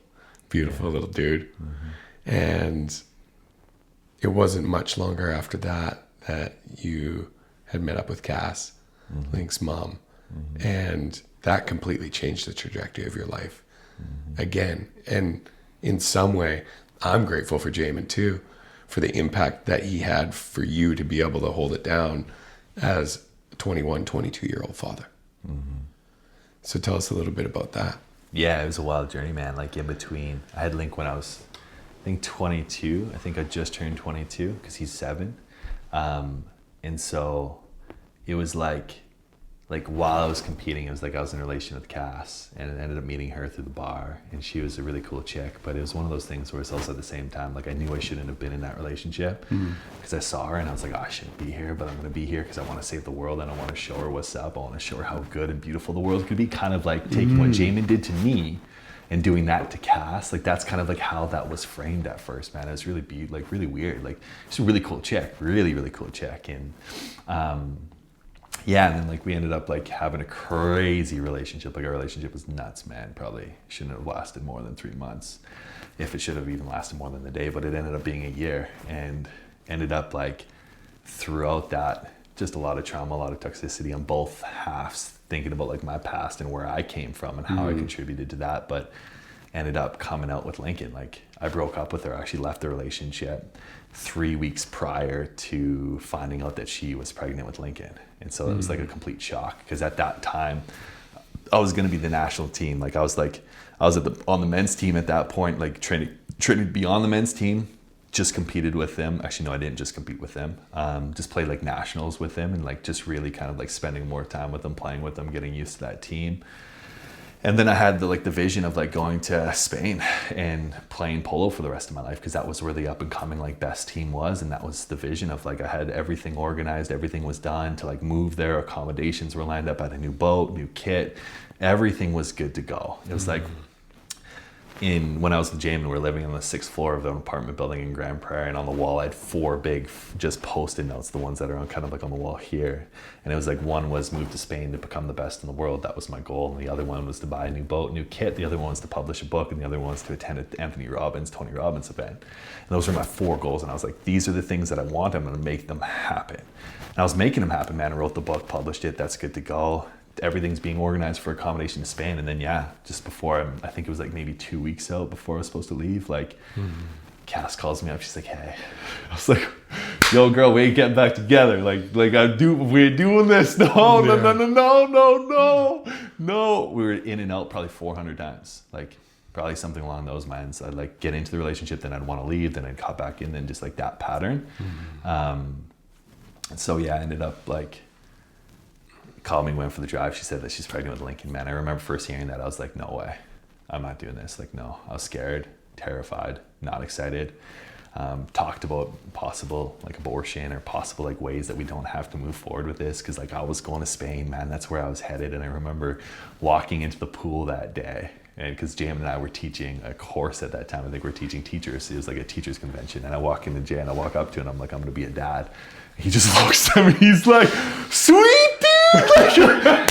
Beautiful little dude. And it wasn't much longer after that you had met up with Cass, Link's mom. And that completely changed the trajectory of your life again. And in some way, I'm grateful for Jamin too, for the impact that he had for you to be able to hold it down as a 21, 22-year-old father. So tell us a little bit about that. Yeah, it was a wild journey, man. Like in between, I had Link when I was, I think 22. I think I just turned 22 because he's 7. And so it was like while I was competing, it was like I was in a relation with Cass, and I ended up meeting her through the bar, and she was a really cool chick. But it was one of those things where it's also at the same time, like I knew I shouldn't have been in that relationship because I saw her and I was like, oh, I shouldn't be here, but I'm going to be here because I want to save the world and I want to show her what's up. I want to show her how good and beautiful the world could be. Kind of like taking what Jamin did to me and doing that to Cass. Like that's kind of like how that was framed at first, man. It was really really weird. Like she's a really cool chick, really cool chick. And yeah, and then like we ended up like having a crazy relationship. Like our relationship was nuts, man. Probably shouldn't have lasted more than 3 months, if it should have even lasted more than the day. But it ended up being a year, and ended up like throughout that, just a lot of trauma, a lot of toxicity on both halves, thinking about like my past and where I came from and how I contributed to that. But ended up coming out with Lincoln. Like I broke up with her, actually left the relationship 3 weeks prior to finding out that she was pregnant with Lincoln. And so it was like a complete shock, because at that time I was going to be the national team. Like I was on the men's team at that point, like training to be on the men's team. Just competed with them. Actually, no, I didn't just compete with them. Just played like nationals with them, and like just really kind of like spending more time with them, playing with them, getting used to that team. And then I had the vision of like going to Spain and playing polo for the rest of my life, because that was where the up and coming like best team was. And that was the vision of like, I had everything organized, everything was done to like move there. Accommodations were lined up, I had a new boat, new kit, everything was good to go. It was like when I was with Jamin, we were living on the 6th floor of an apartment building in Grand Prairie, and on the wall I had 4 big just post-it notes, the ones that are on kind of like on the wall here. And it was like, one was move to Spain to become the best in the world. That was my goal. And the other one was to buy a new boat, new kit. The other one was to publish a book. And the other one was to attend an Tony Robbins event. And those were my 4 goals. And I was like, these are the things that I want. I'm going to make them happen. And I was making them happen, man. I wrote the book, published it. That's good to go. Everything's being organized for accommodation to Spain. And then, yeah, just before, I think it was like maybe 2 weeks out before I was supposed to leave, like Cass calls me up. She's like, hey. I was like, yo, girl, we ain't getting back together. We're doing this. No. We were in and out probably 400 times. Like probably something along those lines. I'd like get into the relationship, then I'd want to leave, then I'd cut back in, then just like that pattern. And so, yeah, I ended up like, called me, went for the drive. She said that she's pregnant with Lincoln, man. I remember first hearing that. I was like, no way. I'm not doing this. Like, no. I was scared, terrified, not excited. Talked about possible like abortion or possible like ways that we don't have to move forward with this. Cause like I was going to Spain, man. That's where I was headed. And I remember walking into the pool that day. And because Jam and I were teaching a course at that time, I think we're teaching teachers. It was like a teachers convention. And I walk into Jay and I walk up to him and I'm like, I'm going to be a dad. He just looks at me. He's like, sweet dude. Like,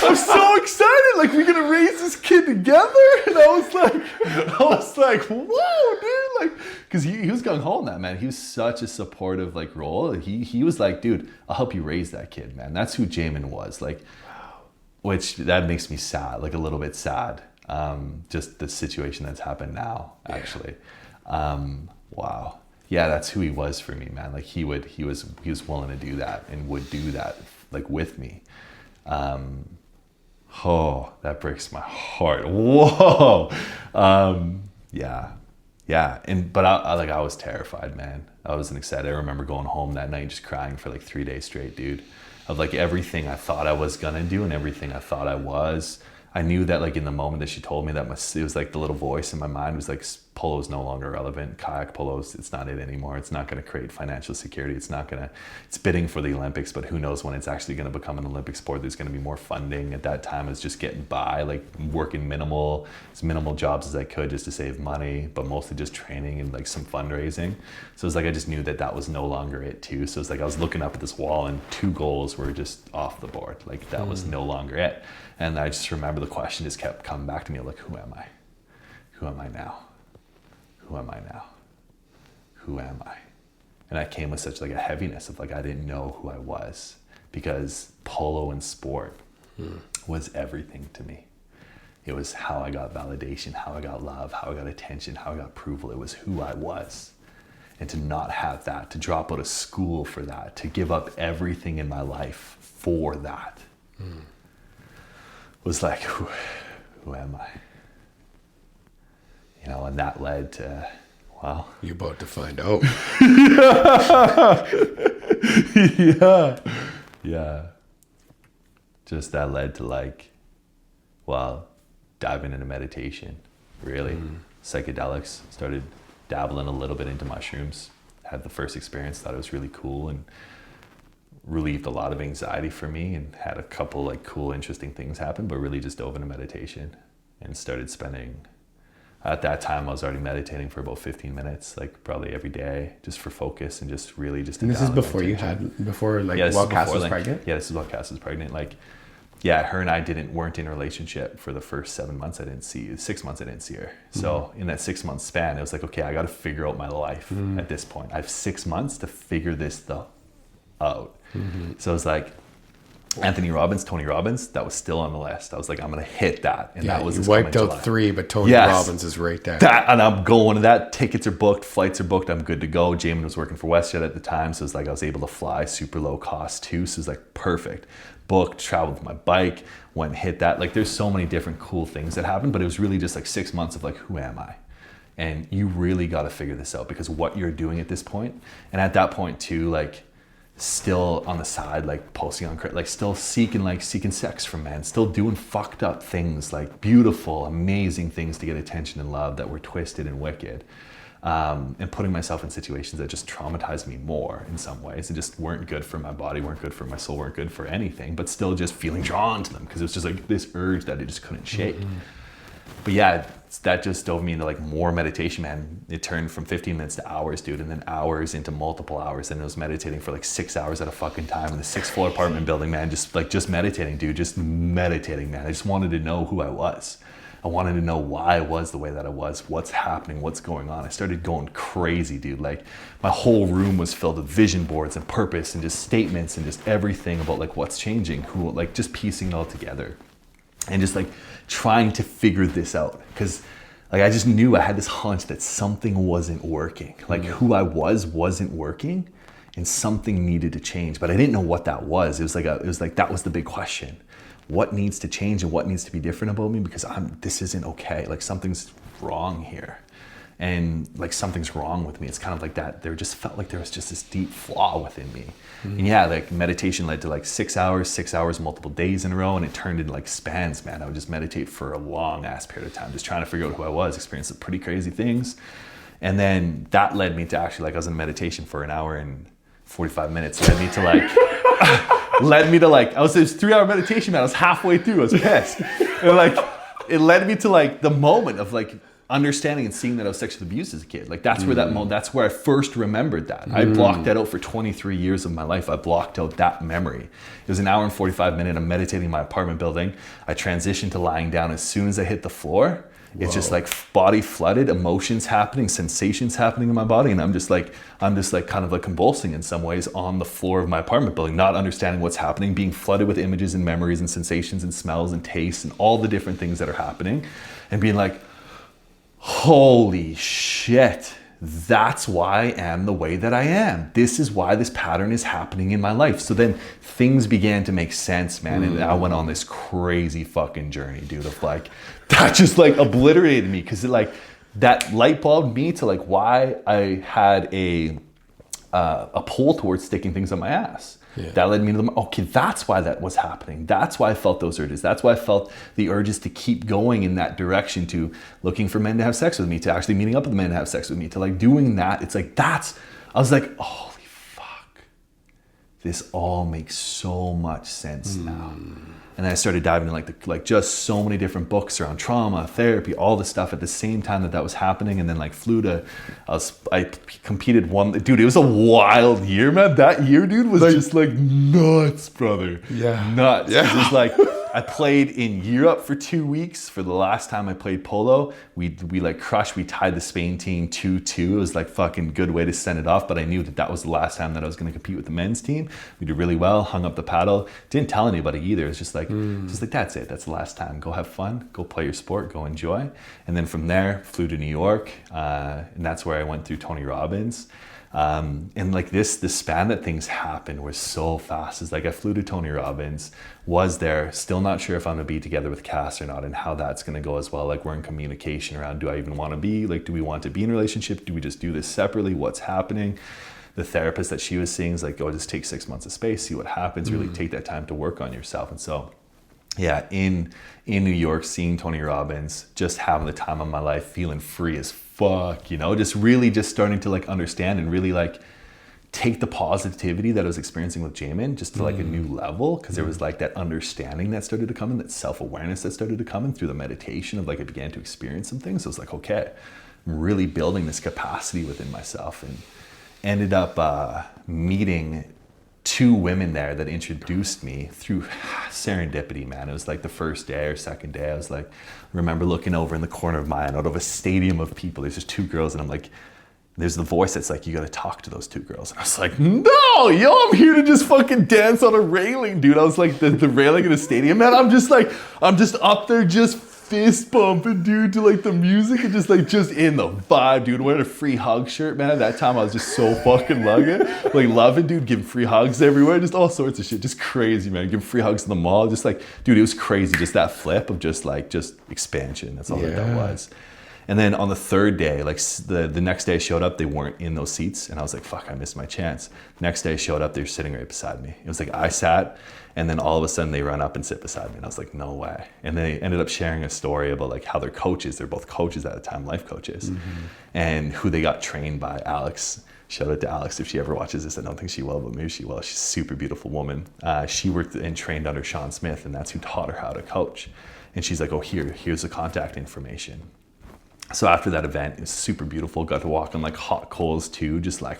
I'm so excited. Like, we're going to raise this kid together. And I was like, whoa, dude. Like, because he was gung ho on that, man. He was such a supportive like role. He was like, dude, I'll help you raise that kid, man. That's who Jamin was. Like, which that makes me sad, like a little bit sad. Just the situation that's happened now, actually. Wow. Yeah, that's who he was for me, man. Like he was willing to do that and would do that like with me. Oh, that breaks my heart. Whoa. Yeah. But I was terrified, man. I wasn't excited. I remember going home that night just crying for like 3 days straight, dude. Of like everything I thought I was gonna do and everything I thought I was. I knew that like in the moment that she told me that it was like the little voice in my mind was like, polo is no longer relevant. Kayak polo's, it's not it anymore. It's not going to create financial security. It's bidding for the Olympics, but who knows when it's actually going to become an Olympic sport. There's going to be more funding. At that time, I was just getting by, like working as minimal jobs as I could just to save money, but mostly just training and like some fundraising. So it's like, I just knew that was no longer it too. So it's like, I was looking up at this wall and 2 goals were just off the board. Like that was no longer it. And I just remember the question just kept coming back to me, like, who am I? Who am I now? Who am I now? Who am I? And that came with such like a heaviness of like, I didn't know who I was, because polo and sport was everything to me. It was how I got validation, how I got love, how I got attention, how I got approval. It was who I was. and to not have that, to drop out of school for that, to give up everything in my life for that, was like, who am I? You know, and that led to, well, You're about to find out. yeah. Just that led to like, well, diving into meditation, really. Psychedelics, started dabbling a little bit into mushrooms, had the first experience, thought it was really cool and relieved a lot of anxiety for me, and had a couple like cool, interesting things happen, but really just dove into meditation and started spending, at that time I was already meditating for about 15 minutes, like probably every day, just for focus and just really just. And this is before while Cass was pregnant? Yeah, this is while Cass was pregnant. Like, yeah, her and I weren't in a relationship for the first 7 months. 6 months I didn't see her. So in that 6 month span, it was like, okay, I got to figure out my life at this point. I have 6 months to figure this stuff out. So it was like Tony Robbins, that was still on the list. I was like, I'm going to hit that. And that was you wiped out 3, but Tony Robbins is right there. And I'm going to that. Tickets are booked, flights are booked. I'm good to go. Jamin was working for WestJet at the time. So it's like I was able to fly super low cost too. So it's like perfect. Booked, traveled with my bike, went and hit that. Like there's so many different cool things that happened, but it was really just like 6 months of like, who am I? And you really got to figure this out, because what you're doing at this point, and at that point too, like still on the side, like posting on, like still seeking sex from men, still doing fucked up things, like beautiful, amazing things to get attention and love that were twisted and wicked. And putting myself in situations that just traumatized me more in some ways, and just weren't good for my body, weren't good for my soul, weren't good for anything, but still just feeling drawn to them because it was just like this urge that I just couldn't shake. But yeah, that just dove me into like more meditation, man. It turned from 15 minutes to hours, dude, and then hours into multiple hours. And I was meditating for like 6 hours at a fucking time in the 6th floor apartment building, man. Just meditating, dude, just meditating, man. I just wanted to know who I was. I wanted to know why I was the way that I was, what's happening, what's going on. I started going crazy, dude. Like my whole room was filled with vision boards and purpose and just statements and just everything about like what's changing, who, like just piecing it all together and just like trying to figure this out. Cause like I just knew, I had this hunch that something wasn't working. Like who I wasn't working, and something needed to change, but I didn't know what that was. It was like that was the big question. What needs to change and what needs to be different about me, because this isn't okay. Like something's wrong here, and like something's wrong with me. It's kind of like that. There just felt like there was just this deep flaw within me. And yeah, like meditation led to like 6 hours, multiple days in a row. And it turned into like spans, man. I would just meditate for a long ass period of time, just trying to figure out who I was, experience some pretty crazy things. And then that led me to actually, like I was in meditation for an hour and 45 minutes, led me to like, I was this 3 hour meditation, man. I was halfway through, I was pissed. And like, it led me to like the moment of like understanding and seeing that I was sexually abused as a kid. Like that's where that's where I first remembered that. I blocked that out for 23 years of my life. I blocked out that memory. It was an hour and 45 minutes. I'm meditating in my apartment building. I transitioned to lying down. As soon as I hit the floor, it's just like body flooded, emotions happening, sensations happening in my body. And I'm just like kind of like convulsing in some ways on the floor of my apartment building, not understanding what's happening, being flooded with images and memories and sensations and smells and tastes and all the different things that are happening, and being like, holy shit, that's why I am the way that I am. This is why this pattern is happening in my life. So then things began to make sense, man. And I went on this crazy fucking journey, dude, of like, that just like obliterated me. Cause it like, that light bulbed me to like why I had a pull towards sticking things on my ass. Yeah. That led me to okay, that's why that was happening. That's why I felt those urges. That's why I felt the urges to keep going in that direction, to looking for men to have sex with me, to actually meeting up with men to have sex with me, to like doing that. It's like, I was like, holy fuck, this all makes so much sense now. And then I started diving in like just so many different books around trauma, therapy, all this stuff at the same time that was happening. And then like I competed dude, it was a wild year, man. That year, dude, was like, just like nuts, brother. Yeah. Nuts. Yeah. It was like, I played in Europe for 2 weeks. For the last time I played polo, we like crushed. We tied the Spain team 2-2. It was like fucking good way to send it off. But I knew that was the last time that I was going to compete with the men's team. We did really well, hung up the paddle. Didn't tell anybody either. It was just like, like, that's it. That's the last time. Go have fun. Go play your sport. Go enjoy. And then from there, flew to New York. And that's where I went through Tony Robbins. And like the span that things happened was so fast. It's like I flew to Tony Robbins, was there, still not sure if I'm gonna be together with Cass or not, and how that's gonna go as well. Like we're in communication around, do I even wanna be, like, do we want to be in a relationship? Do we just do this separately? What's happening? The therapist that she was seeing is like, go just take 6 months of space, see what happens, really take that time to work on yourself. And so, yeah, in New York, seeing Tony Robbins, just having the time of my life, feeling free as fuck, you know, just really just starting to like understand and really like take the positivity that I was experiencing with Jamin just to like a new level, because there was like that understanding that started to come in, that self-awareness that started to come in through the meditation of like I began to experience some things. So it's like, okay, I'm really building this capacity within myself, and ended up meeting 2 women there that introduced me through serendipity, man. It was like the first day or second day. I was like, remember looking over in the corner of my eye, out of a stadium of people, there's just 2 girls, and I'm like, there's the voice that's like, you gotta talk to those 2 girls. And I was like, no, yo, I'm here to just fucking dance on a railing, dude. I was like, the railing in the stadium, man. I'm just up there just fist bumping, dude, to like the music and just in the vibe, dude. Wearing a free hug shirt, man. At that time I was just so fucking loving, dude, giving free hugs everywhere, just all sorts of shit, just crazy, man. Giving free hugs in the mall, just like, dude, it was crazy. Just that flip of just expansion. That's all that was. And then on the 3rd day, like the next day I showed up, they weren't in those seats, and I was like, fuck, I missed my chance. Next day I showed up, they were sitting right beside me. It was like I sat, and then all of a sudden they run up and sit beside me, and I was like, no way. And they ended up sharing a story about like how they're coaches. They're both coaches at the time, life coaches, and who they got trained by. Alex, shout out to Alex if she ever watches this. I don't think she will, but maybe she will. She's a super beautiful woman. She worked and trained under Sean Smith, and that's who taught her how to coach. And she's like, oh, here's the contact information. So after that event, it was super beautiful. Got to walk on like hot coals too, just like,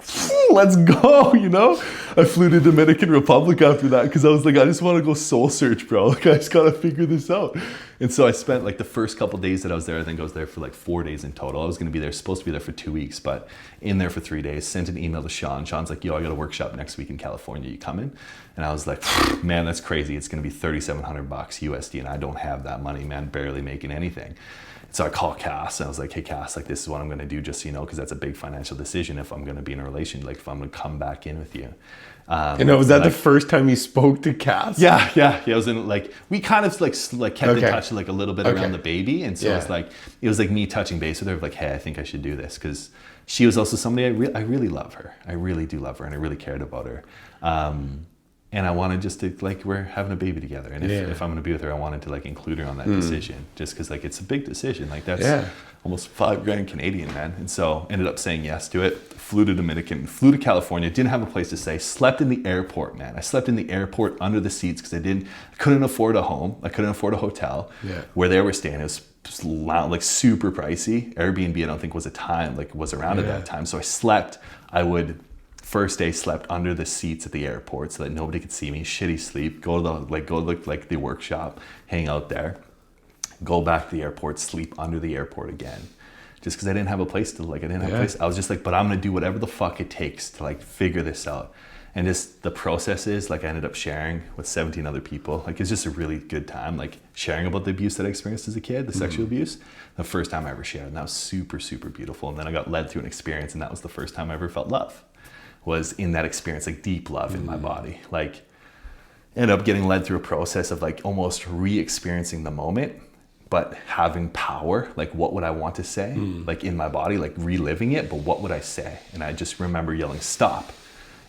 let's go, you know? I flew to Dominican Republic after that because I was like, I just want to go soul search, bro. Like, I just got to figure this out. And so I spent like the first couple days that I was there, I think I was there for like 4 days in total. I was going to be there, supposed to be there for 2 weeks, but in there for 3 days, sent an email to Sean. Sean's like, yo, I got a workshop next week in California. You coming? And I was like, man, that's crazy. It's going to be $3,700 USD, and I don't have that money, man, barely making anything. So I called Cass, and I was like, hey, Cass, like, this is what I'm going to do, just so you know, because that's a big financial decision if I'm going to be in a relation, like if I'm going to come back in with you. And was that the first time you spoke to Cass? Yeah. I was in like, we kind of like kept in touch like a little bit around the baby. And so it was like me touching base with her, like, hey, I think I should do this. Because she was also somebody I really love her. I really do love her, and I really cared about her. And I wanted just to, like, we're having a baby together. And if I'm going to be with her, I wanted to, like, include her on that decision. Just because, like, it's a big decision. Like, that's almost $5,000 Canadian, man. And so ended up saying yes to it. Flew to Dominican, flew to California, didn't have a place to stay. Slept in the airport, man. I slept in the airport under the seats because I couldn't afford a home. I couldn't afford a hotel where they were staying. It was like super pricey. Airbnb, I don't think was around at that time. So I would... First day, slept under the seats at the airport so that nobody could see me. Shitty sleep. Go to the workshop, hang out there. Go back to the airport, sleep under the airport again, just because I didn't have a place to I was just like, but I'm gonna do whatever the fuck it takes to like figure this out. And just the process is like I ended up sharing with 17 other people. Like it's just a really good time, like sharing about the abuse that I experienced as a kid, the sexual abuse. The first time I ever shared, and that was super, super beautiful. And then I got led through an experience, and that was the first time I ever felt love. Was in that experience, like deep love in my body. Like ended up getting led through a process of like almost re-experiencing the moment, but having power. Like what would I want to say? Like in my body, like reliving it, but what would I say? And I just remember yelling, stop.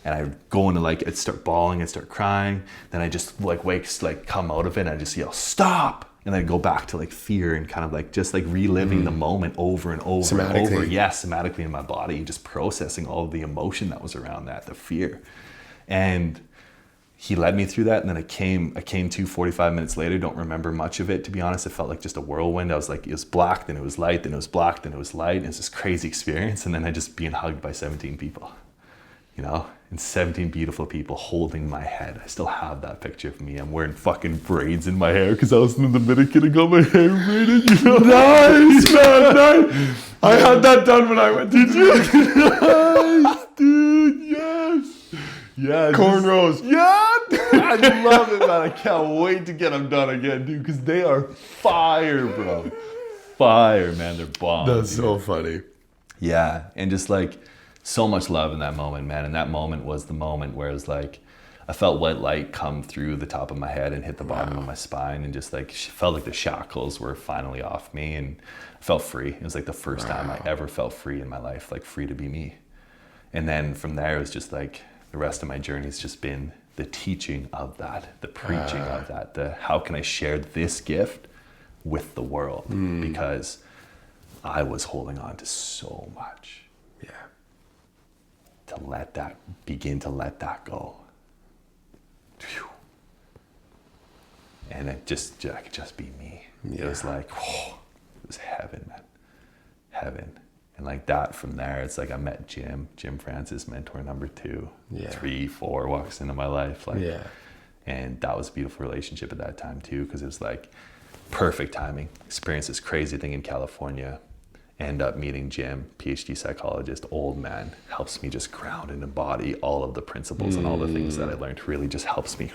And I go into like, I'd start bawling, I'd start crying. Then I just come out of it and I just yell, stop. And then I go back to like fear and kind of like just like reliving the moment over and over and over. Yeah, somatically in my body, just processing all of the emotion that was around that, the fear. And he led me through that. And then I came to 45 minutes later, don't remember much of it, to be honest. It felt like just a whirlwind. I was like, it was black, then it was light, then it was black, then it was light. And it's this crazy experience. And then I just being hugged by 17 people, you know? And 17 beautiful people holding my head. I still have that picture of me. I'm wearing fucking braids in my hair because I was in the Dominican and got my hair braided, you know? Nice, man, nice. I had that done when I went. Did you? Nice, dude, yes. Yeah. Cornrows. Yeah. I love it, man. I can't wait to get them done again, dude, because they are fire, bro. Fire, man. They're bomb. That's dude. so funny. Yeah, and just like so much love in that moment, man. And that moment was the moment where it was like I felt white light come through the top of my head and hit the bottom of my spine, and just like felt like the shackles were finally off me, and I felt free. It was like the first time I ever felt free in my life, like free to be me. And then from there, it was just like the rest of my journey has just been the teaching of that, the preaching of that, the how can I share this gift with the world, because I was holding on to so much. Yeah. To let that go. Phew. And I could just be me. Yeah. It was like, whoa, it was heaven, man. Heaven. And like that from there, it's like I met Jim Francis, mentor number 2, 3, 4 walks into my life. Like, and that was a beautiful relationship at that time too, because it was like perfect timing. Experienced this crazy thing in California. End up meeting Jim, PhD psychologist, old man, helps me just ground and embody all of the principles and all the things that I learned. Really just helps me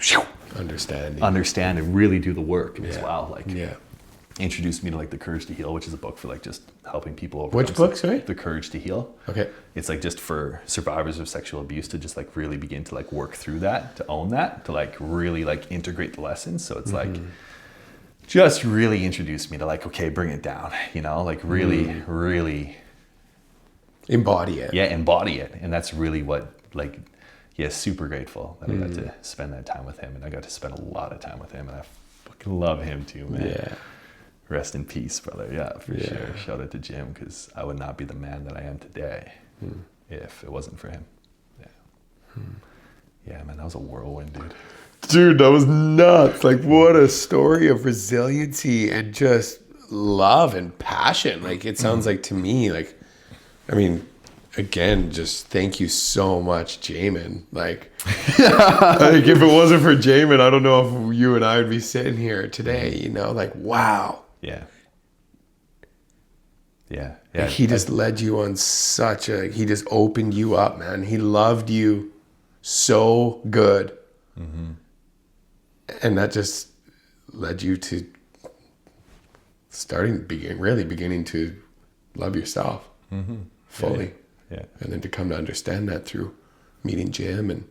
understand and really do the work as well. Like, introduced me to like The Courage to Heal, which is a book for like just helping people overcome. Which book, sorry? The Courage to Heal. Okay. It's like just for survivors of sexual abuse to just like really begin to like work through that, to own that, to like really like integrate the lessons. So it's like just really introduced me to like, okay, bring it down, you know, like really embody it. Yeah, embody it. And that's really what, like, super grateful that I got to spend that time with him, and I got to spend a lot of time with him, and I fucking love him too, man. Yeah. Rest in peace, brother. Yeah, for sure. Shout out to Jim, because I would not be the man that I am today if it wasn't for him. Yeah. Yeah, man, that was a whirlwind, dude. Dude, that was nuts. Like, what a story of resiliency and just love and passion. Like, it sounds like to me, like, I mean, again, just thank you so much, Jamin. Like, like, if it wasn't for Jamin, I don't know if you and I would be sitting here today, you know? Like, wow. Yeah. Yeah. Like, he just led you on he just opened you up, man. He loved you so good. And that just led you to beginning to love yourself fully. Yeah. And then to come to understand that through meeting Jim and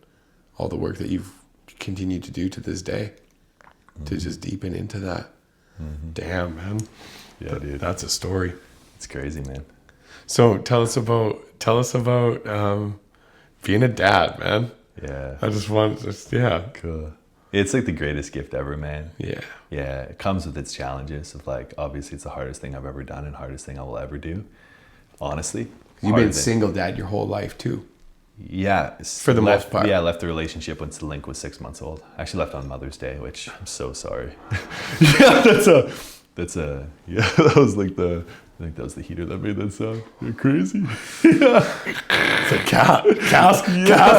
all the work that you've continued to do to this day, to just deepen into that. Damn, man. Yeah, dude. That's a story. It's crazy, man. So tell us about being a dad, man. Yeah. I just Cool. It's like the greatest gift ever, man. Yeah. Yeah. It comes with its challenges of like, obviously it's the hardest thing I've ever done and hardest thing I will ever do. Honestly. You've been single dad your whole life too. Yeah. For the most part. Yeah, I left the relationship when Link was 6 months old. I actually left on Mother's Day, which I'm so sorry. Yeah, that was like I think that was the heater that made that sound. You're crazy. Yeah. It's like Cass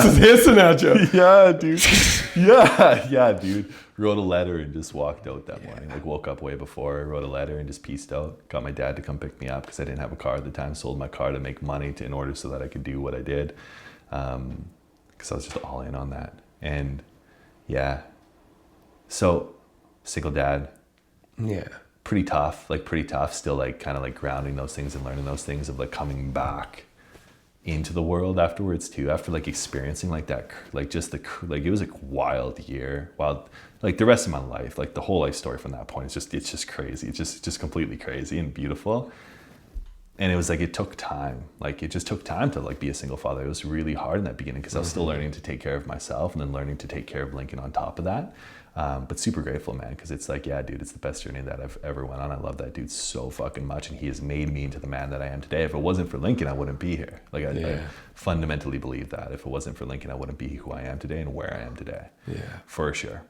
is hissing at you. Yeah, dude. Yeah, dude. Wrote a letter and just walked out that morning. Like, woke up way before, wrote a letter and just peaced out. Got my dad to come pick me up because I didn't have a car at the time. Sold my car to make money in order so that I could do what I did. Because I was just all in on that. And yeah. So, single dad. Yeah. Pretty tough, still like kind of like grounding those things and learning those things of like coming back into the world afterwards too, after like experiencing like that, like just like it was like wild, like the rest of my life, like the whole life story from that point, it's just crazy. It's just completely crazy and beautiful. And it was like, it took time. Like, it just took time to like be a single father. It was really hard in that beginning because I was still learning to take care of myself and then learning to take care of Lincoln on top of that. But super grateful, man, because it's like, yeah, dude, it's the best journey that I've ever went on. I love that dude so fucking much, and he has made me into the man that I am today. If it wasn't for Lincoln, I wouldn't be here. Like, I fundamentally believe that. If it wasn't for Lincoln, I wouldn't be who I am today and where I am today. Yeah. For sure.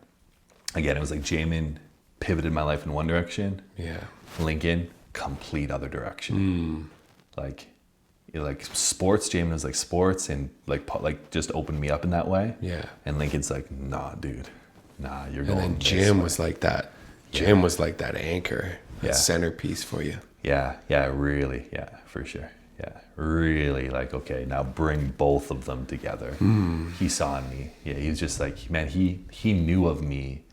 Again, it was like Jamin pivoted my life in one direction. Yeah. Lincoln, complete other direction. Like sports, Jamin was like sports and like just opened me up in that way. Yeah. And Lincoln's like, nah, dude. Nah, you're going. And then Jim was like that. Jim was like that anchor, that centerpiece for you. Yeah, really. Yeah, for sure. Yeah, really like, okay, now bring both of them together. He saw in me. Yeah, he was just like, man, he knew of me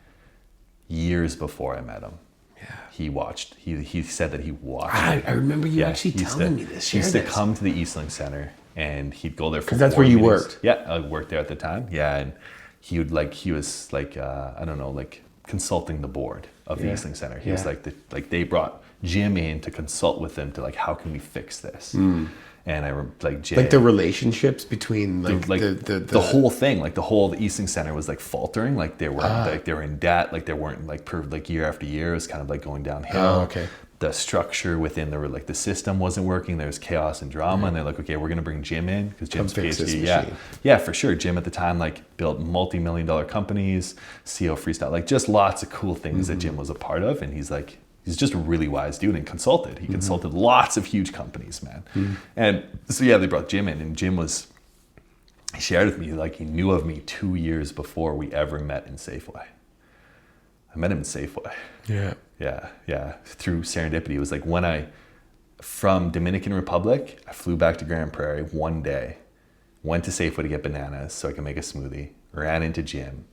years before I met him. Yeah. He said that he watched. I remember you actually telling me this. He used to come to the Eastlink Center and he'd go there for 'cause that's where you worked. Yeah, I worked there at the time. Yeah, and he was like, I don't know, like consulting the board of the Eastlink Center. He was like they brought Jim in to consult with them to like, how can we fix this? And I remember like Jim, like the relationships between the whole thing, like the Eastlink Center was like faltering, like they were like they were in debt, like they weren't like year after year, it was kind of like going downhill. Oh, okay. The structure within the system wasn't working. There was chaos and drama, and they're like, okay, we're gonna bring Jim in because Jim's PhD. Yeah, for sure. Jim at the time like built multi-million-dollar companies, CEO Freestyle, like just lots of cool things that Jim was a part of, and he's just a really wise dude and consulted. He consulted lots of huge companies, man. And so they brought Jim in, and Jim he shared with me like he knew of me 2 years before we ever met in Safeway. I met him in Safeway. Yeah. Through serendipity. It was like from Dominican Republic, I flew back to Grand Prairie one day, went to Safeway to get bananas so I could make a smoothie, ran into Jim,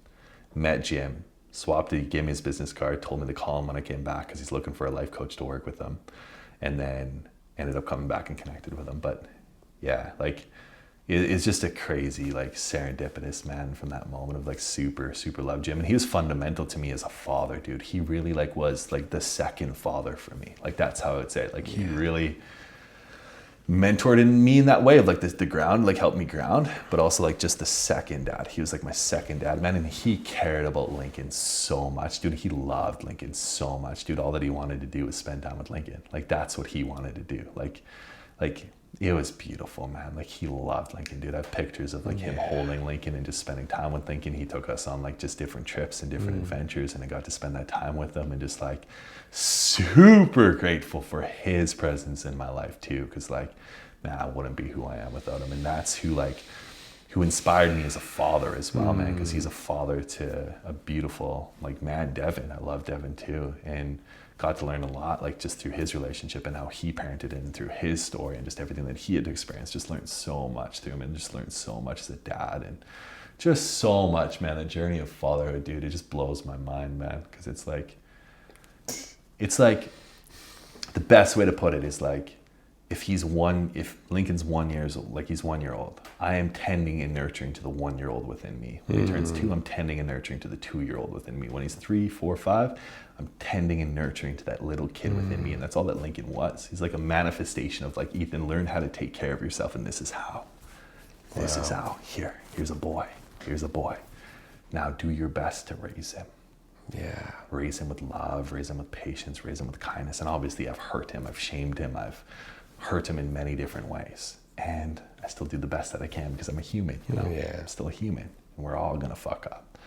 met Jim, swapped it, he gave me his business card, told me to call him when I came back because he's looking for a life coach to work with him, and then ended up coming back and connected with him. But yeah, like it's just a crazy like serendipitous, man, from that moment of like super love Jim. And he was fundamental to me as a father, dude. He really like was like the second father for me. Like that's how I would say it. Like he really mentored in me in that way of like the ground, like helped me ground, but also like just the second dad. He was like my second dad, man. And he cared about Lincoln so much, dude. He loved Lincoln so much, dude. All that he wanted to do was spend time with Lincoln. Like that's what he wanted to do. Like it was beautiful, man. Like he loved Lincoln, dude. I have pictures of like him holding Lincoln and just spending time with Lincoln. He took us on like just different trips and different adventures, and I got to spend that time with him, and just like super grateful for his presence in my life too. Cause like, man, I wouldn't be who I am without him. And that's who inspired me as a father as well, man. Cause he's a father to a beautiful like man, Devin. I love Devin too. And got to learn a lot, like just through his relationship and how he parented and through his story and just everything that he had experienced. Just learned so much through him, and just learned so much as a dad, and just so much, man. The journey of fatherhood, dude, it just blows my mind, man. Because it's like the best way to put it is like, if Lincoln's 1 year old, like he's 1 year old, I am tending and nurturing to the 1 year old within me. When he turns 2, I'm tending and nurturing to the 2 year old within me. When he's 3, 4, 5, I'm tending and nurturing to that little kid within me. And that's all that Lincoln was. He's like a manifestation of like, Ethan, learn how to take care of yourself, and this is how. This is how. Here's a boy. Here's a boy. Now do your best to raise him. Yeah. Raise him with love, raise him with patience, raise him with kindness. And obviously I've hurt him, I've shamed him, I've hurt him in many different ways. And I still do the best that I can because I'm a human, you know? Yeah. I'm still a human, and we're all gonna fuck up.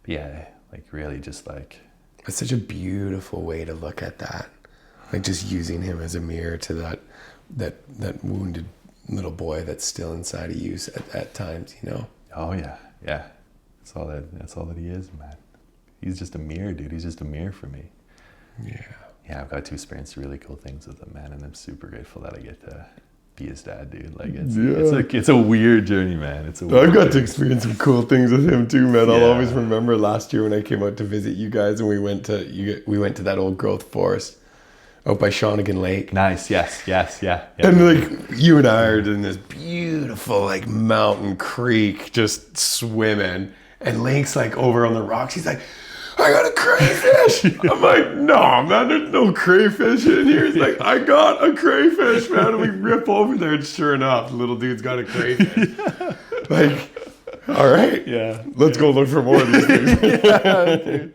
But yeah, like really just like. It's such a beautiful way to look at that. Like just using him as a mirror to that wounded little boy that's still inside of you at times, you know? Oh yeah. That's all that he is, man. He's just a mirror, dude. He's just a mirror for me. Yeah, I've got to experience really cool things with him, man, and I'm super grateful that I get to be his dad, dude. Like it's a weird journey, man. I've got to experience some cool things with him too, man. I'll always remember last year when I came out to visit you guys, and we went to that old growth forest out by Shawnigan Lake. Nice, yes, yeah. And like you and I are in this beautiful like mountain creek, just swimming, and Link's like over on the rocks. He's like, I got a crayfish. I'm like, no, man, there's no crayfish in here. He's like, I got a crayfish, man. And we rip over there, and sure enough, the little dude's got a crayfish. Like, all right, let's go look for more of these things.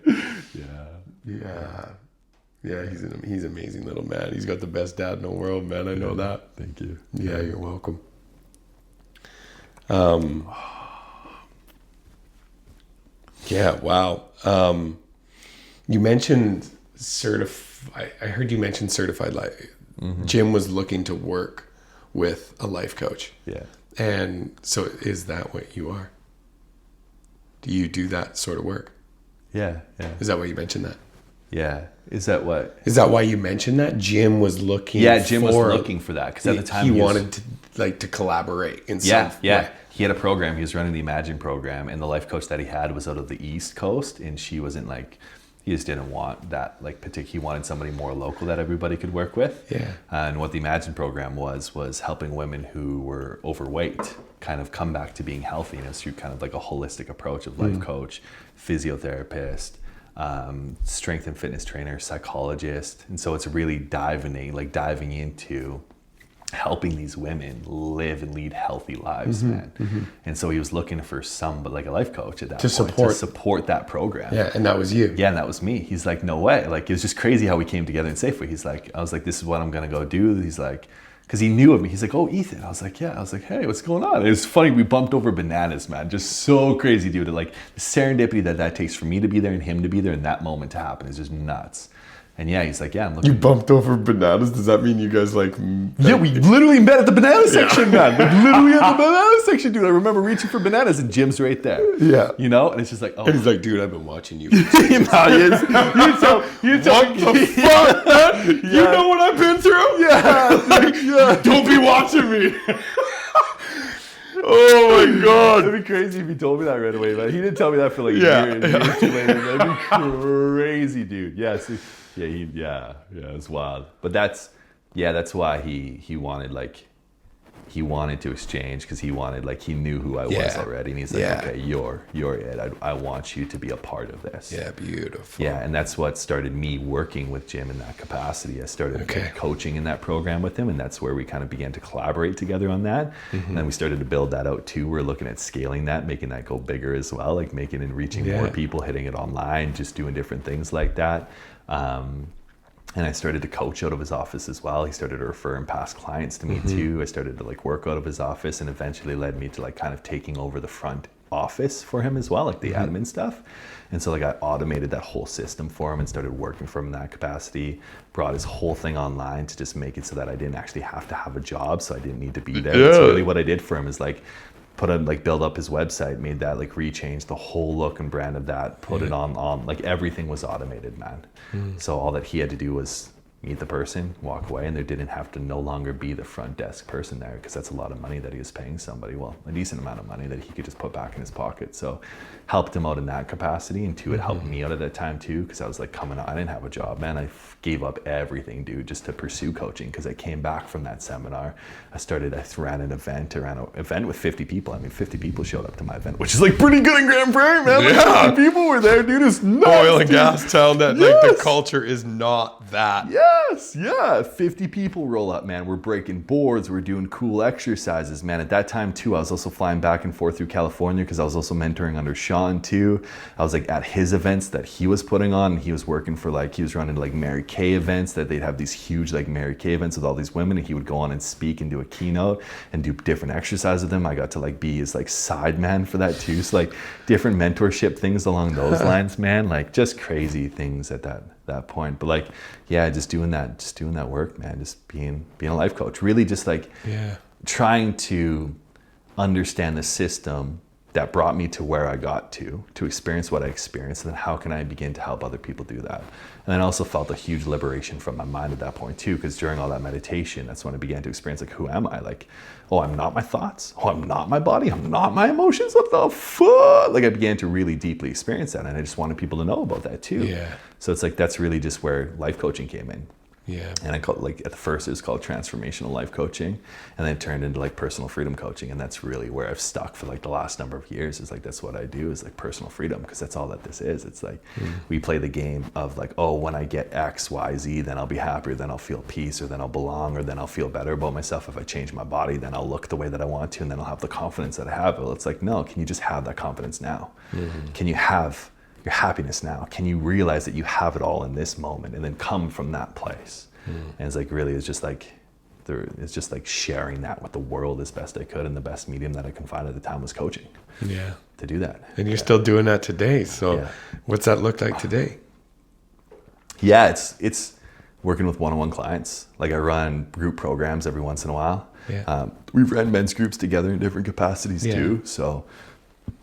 Yeah, he's an amazing little man. He's got the best dad in the world, man. I know that. Thank you. Yeah, you're welcome. Yeah, wow. You mentioned I heard you mention certified life. Jim was looking to work with a life coach. Yeah. And so is that what you are? Do you do that sort of work? Yeah. Is that why you mentioned that? Yeah. Is that what? Is that why you mentioned that? Jim was looking Jim was looking for that because at the time he wanted to collaborate in some way. He had a program. He was running the Imagine program, and the life coach that he had was out of the East Coast, and she wasn't like, he just didn't want that like particular. He wanted somebody more local that everybody could work with. Yeah. And what the Imagine program was helping women who were overweight kind of come back to being healthy, and it's through kind of like a holistic approach of life coach, physiotherapist, strength and fitness trainer, psychologist. And so it's really diving into helping these women live and lead healthy lives, man. And so he was looking for like a life coach at that point to support that program. Yeah, and that was you. Yeah, and that was me. He's like, no way. Like, it was just crazy how we came together in Safeway. He's like, I was like, this is what I'm gonna go do. He's like, because he knew of me. He's like, oh, Ethan. I was like, yeah. I was like, hey, what's going on? And it was funny. We bumped over bananas, man. Just so crazy, dude. Like the serendipity that takes for me to be there and him to be there and that moment to happen is just nuts. And yeah, he's like, yeah, I'm looking. You bumped over bananas? Does that mean you guys like... Yeah, we literally met at the banana section, man. Like literally at the banana section, dude. I remember reaching for bananas and Jim's right there. Yeah. You know? And it's just like, oh. And he's like, dude, I've been watching you. You tell What the fuck, man? You know what I've been through? Yeah. Don't be watching me. Oh my God. It'd be crazy if he told me that right away, man. He didn't tell me that for like years later. That'd be crazy, dude. Yeah. So, it's wild. But that's why he wanted to exchange, because he knew who I was already, and he's like, okay, you're it. I want you to be a part of this. Yeah, beautiful. Yeah, and that's what started me working with Jim in that capacity. I started coaching in that program with him, and that's where we kind of began to collaborate together on that. And then we started to build that out too. We're looking at scaling that, making that go bigger as well, like making and reaching more people, hitting it online, just doing different things like that. And I started to coach out of his office as well. He started to refer and pass clients to me too. I started to like work out of his office, and eventually led me to like kind of taking over the front office for him as well, like the admin stuff. And so like I automated that whole system for him and started working from that capacity, brought his whole thing online to just make it so that I didn't actually have to have a job, so I didn't need to be there. That's really what I did for him, is like build up his website, made that like rechange the whole look and brand of that, put it on like everything was automated, man. So all that he had to do was meet the person, walk away, and there didn't have to no longer be the front desk person there, because that's a lot of money that he was paying somebody, well, a decent amount of money that he could just put back in his pocket. So helped him out in that capacity, and two, it helped me out at that time too, because I was like coming out, I didn't have a job, man. I gave up everything, dude, just to pursue coaching, because I came back from that seminar. I ran an event, with 50 people. I mean, 50 people showed up to my event, which is like pretty good in Grand Prairie, man. Like 50 people were there, dude. It's nuts. Oil and gas town that like the culture is not that. Yes, yeah. 50 people roll up, man. We're breaking boards. We're doing cool exercises, man. At that time too, I was also flying back and forth through California, because I was also mentoring under Sean too. I was like at his events that he was putting on, and he was working for he was running like Mary Kay events, that they'd have these huge like Mary Kay events with all these women, and he would go on and speak and do a keynote and do different exercises with them. I got to like be his like side man for that too. So like different mentorship things along those lines, man. Like just crazy things at that point. But like, yeah, just doing that work, man. Just being a life coach. Really just like trying to understand the system that brought me to where I got to experience what I experienced, and then how can I begin to help other people do that? And then I also felt a huge liberation from my mind at that point too, because during all that meditation, that's when I began to experience like, who am I? Like, oh, I'm not my thoughts. Oh, I'm not my body. I'm not my emotions. What the fuck? Like I began to really deeply experience that, and I just wanted people to know about that too. Yeah. So it's like, that's really just where life coaching came in. Yeah. And I called, like, at the first it was called transformational life coaching, and then it turned into like personal freedom coaching. And that's really where I've stuck for like the last number of years, is like, that's what I do, is like personal freedom, because that's all that this is. It's like, we play the game of like, oh, when I get X, Y, Z, then I'll be happier, then I'll feel peace, or then I'll belong, or then I'll feel better about myself. If I change my body, then I'll look the way that I want to, and then I'll have the confidence that I have. Well, it's like, no, can you just have that confidence now? Can you have your happiness now? Can you realize that you have it all in this moment, and then come from that place? And it's like, really, it's just like sharing that with the world as best I could, and the best medium that I could find at the time was coaching. Yeah. To do that. And you're still doing that today. So what's that look like today? Yeah, it's working with one-on-one clients. Like I run group programs every once in a while. Yeah. We've ran men's groups together in different capacities too. So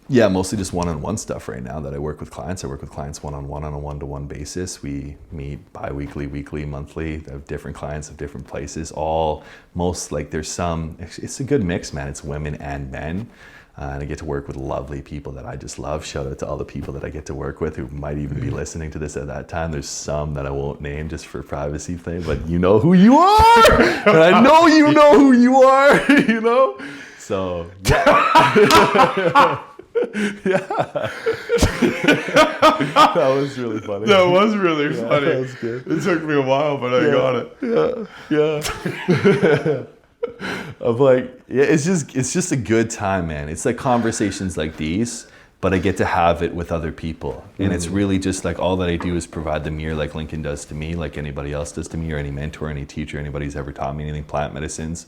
Yeah, mostly just one-on-one stuff right now that I work with clients. I work with clients one-on-one on a one-to-one basis. We meet bi-weekly, weekly, monthly. I have different clients of different places. It's a good mix, man. It's women and men. And I get to work with lovely people that I just love. Shout out to all the people that I get to work with who might even be listening to this at that time. There's some that I won't name just for privacy thing, but you know who you are. And I know you know who you are, you know? So, yeah. Yeah. That was really funny. That was really funny. That was good. It took me a while, but I got it. Yeah. Of like, yeah, it's just a good time, man. It's like conversations like these, but I get to have it with other people. And it's really just like all that I do is provide the mirror like Lincoln does to me, like anybody else does to me, or any mentor, any teacher, anybody's ever taught me anything, plant medicines,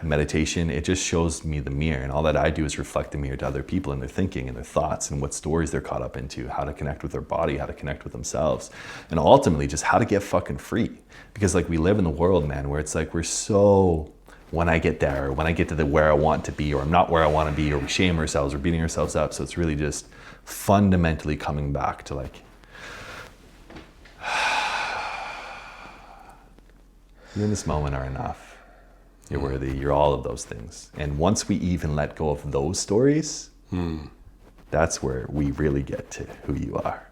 meditation. It just shows me the mirror. And all that I do is reflect the mirror to other people and their thinking and their thoughts and what stories they're caught up into, how to connect with their body, how to connect with themselves, and ultimately just how to get fucking free. Because like we live in the world, man, where it's like we're so... when I get there, or when I get to where I want to be, or I'm not where I want to be, or we shame ourselves or beating ourselves up. So it's really just fundamentally coming back to like, you in this moment are enough. You're worthy. You're all of those things. And once we even let go of those stories, that's where we really get to who you are.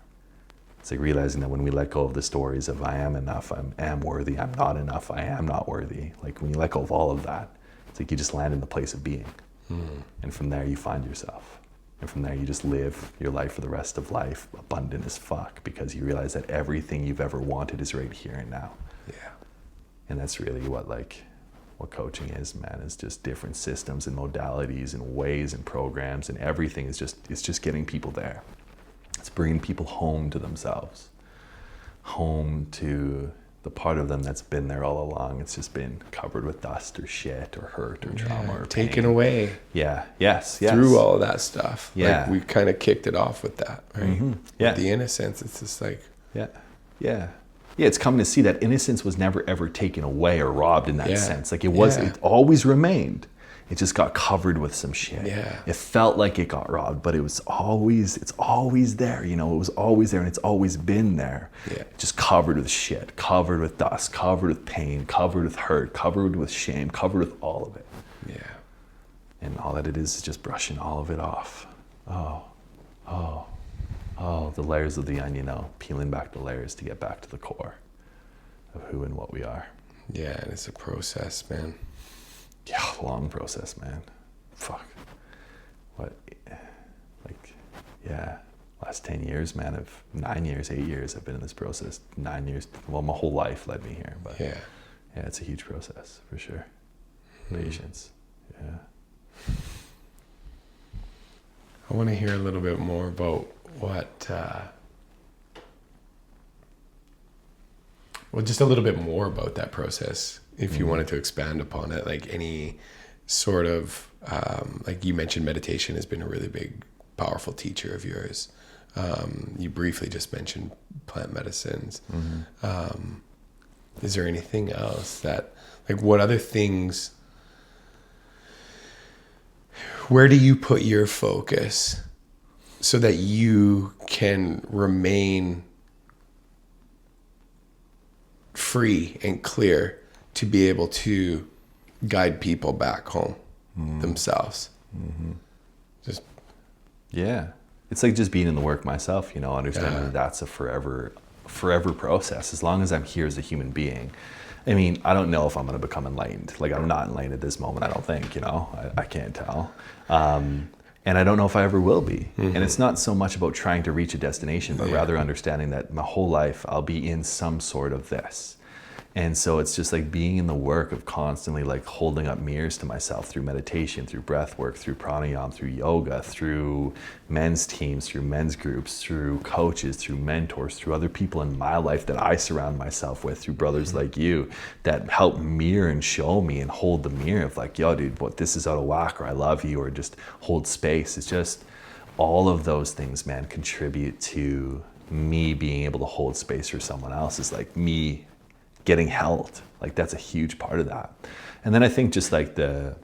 It's like realizing that when we let go of the stories of I am enough, I am worthy, I'm not enough, I am not worthy. Like when you let go of all of that, it's like you just land in the place of being. And from there you find yourself. And from there you just live your life for the rest of life, abundant as fuck, because you realize that everything you've ever wanted is right here and now. Yeah. And that's really what coaching is, man, is just different systems and modalities and ways and programs, and everything is just getting people there. It's bringing people home to themselves, home to the part of them that's been there all along. It's just been covered with dust or shit or hurt or trauma or pain. Taken away. Yeah. Yes. Through all of that stuff. Yeah. Like we kind of kicked it off with that, right? Yeah. With the innocence, it's just like... Yeah, it's coming to see that innocence was never ever taken away or robbed in that sense. Like it always remained. It just got covered with some shit. Yeah. It felt like it got robbed, but it's always there, you know, it was always there and it's always been there. Yeah. Just covered with shit, covered with dust, covered with pain, covered with hurt, covered with shame, covered with all of it. Yeah. And all that it is just brushing all of it off. The layers of the onion, peeling back the layers to get back to the core of who and what we are. Yeah, and it's a process, man. Yeah, long process, man. Fuck. Last 10 years, man, 8 years, I've been in this process. 9 years, well, my whole life led me here, but yeah, it's a huge process, for sure. Patience, yeah. I want to hear a little bit more about just a little bit more about that process, if you wanted to expand upon it, like any sort of, like you mentioned, meditation has been a really big, powerful teacher of yours. You briefly just mentioned plant medicines. Is there anything else that, like what other things, where do you put your focus so that you can remain free and clear to be able to guide people back home themselves? Just it's like just being in the work myself, understanding that that's a forever process. As long as I'm here as a human being, I mean, I don't know if I'm going to become enlightened. Like I'm not enlightened at this moment, I don't think, I can't tell. And I don't know if I ever will be. And it's not so much about trying to reach a destination, but rather understanding that my whole life I'll be in some sort of this. And so it's just like being in the work of constantly like holding up mirrors to myself through meditation, through breath work, through pranayama, through yoga, through men's teams, through men's groups, through coaches, through mentors, through other people in my life that I surround myself with, through brothers like you that help mirror and show me and hold the mirror of like, yo, dude, what this is out of whack, or I love you, or just hold space. It's just all of those things, man, contribute to me being able to hold space for someone else. Is like me getting held. Like that's a huge part of that. And then I think just like the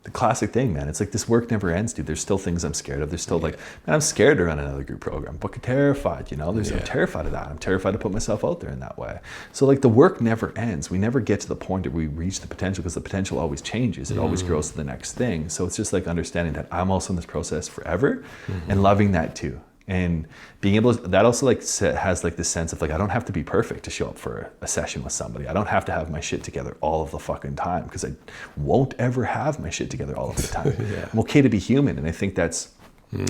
the classic thing, man. It's like this work never ends, dude. There's still things I'm scared of. There's still like, man, I'm scared to run another group program. Fucking terrified, you know? I'm terrified of that. I'm terrified to put myself out there in that way. So like the work never ends. We never get to the point where we reach the potential, because the potential always changes. It always grows to the next thing. So it's just like understanding that I'm also in this process forever and loving that too. And being able to, that also like has like this sense of like, I don't have to be perfect to show up for a session with somebody. I don't have to have my shit together all of the fucking time, because I won't ever have my shit together all of the time. I'm okay to be human. And I think that's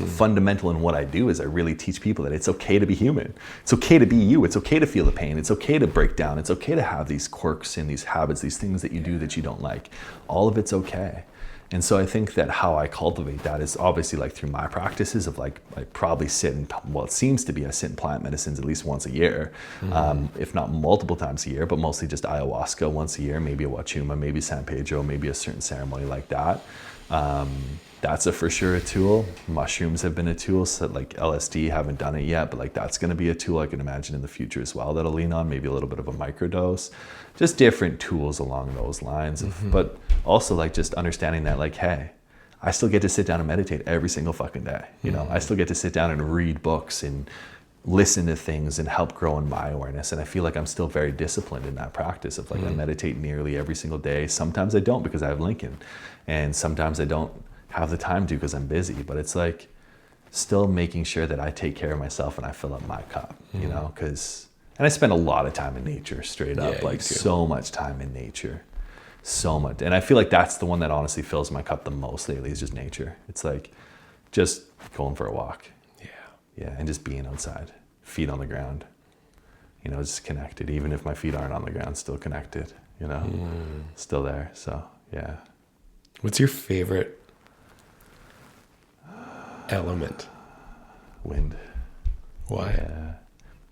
fundamental in what I do, is I really teach people that it's okay to be human. It's okay to be you. It's okay to feel the pain. It's okay to break down. It's okay to have these quirks and these habits, these things that you do that you don't like. All of it's okay. And so I think that how I cultivate that is obviously like through my practices of like, I probably sit in, well, it seems to be I sit in plant medicines at least once a year, if not multiple times a year, but mostly just ayahuasca once a year, maybe a wachuma, maybe San Pedro, maybe a certain ceremony like that. That's for sure a tool. Mushrooms have been a tool. So like LSD, haven't done it yet, but like that's going to be a tool I can imagine in the future as well that'll lean on, maybe a little bit of a microdose. Just different tools along those lines. But also like just understanding that like, hey, I still get to sit down and meditate every single fucking day. You know, I still get to sit down and read books and listen to things and help grow in my awareness. And I feel like I'm still very disciplined in that practice of like, I meditate nearly every single day. Sometimes I don't because I have Lincoln, and sometimes I don't have the time to because I'm busy, but it's like still making sure that I take care of myself and I fill up my cup, you know, and I spend a lot of time in nature, straight up, like so much time in nature, so much. And I feel like that's the one that honestly fills my cup the most lately, is just nature. It's like just going for a walk. Yeah. And just being outside, feet on the ground, you know, just connected. Even if my feet aren't on the ground, still connected, you know, still there. So yeah. What's your favorite element? Wind. Why? Yeah.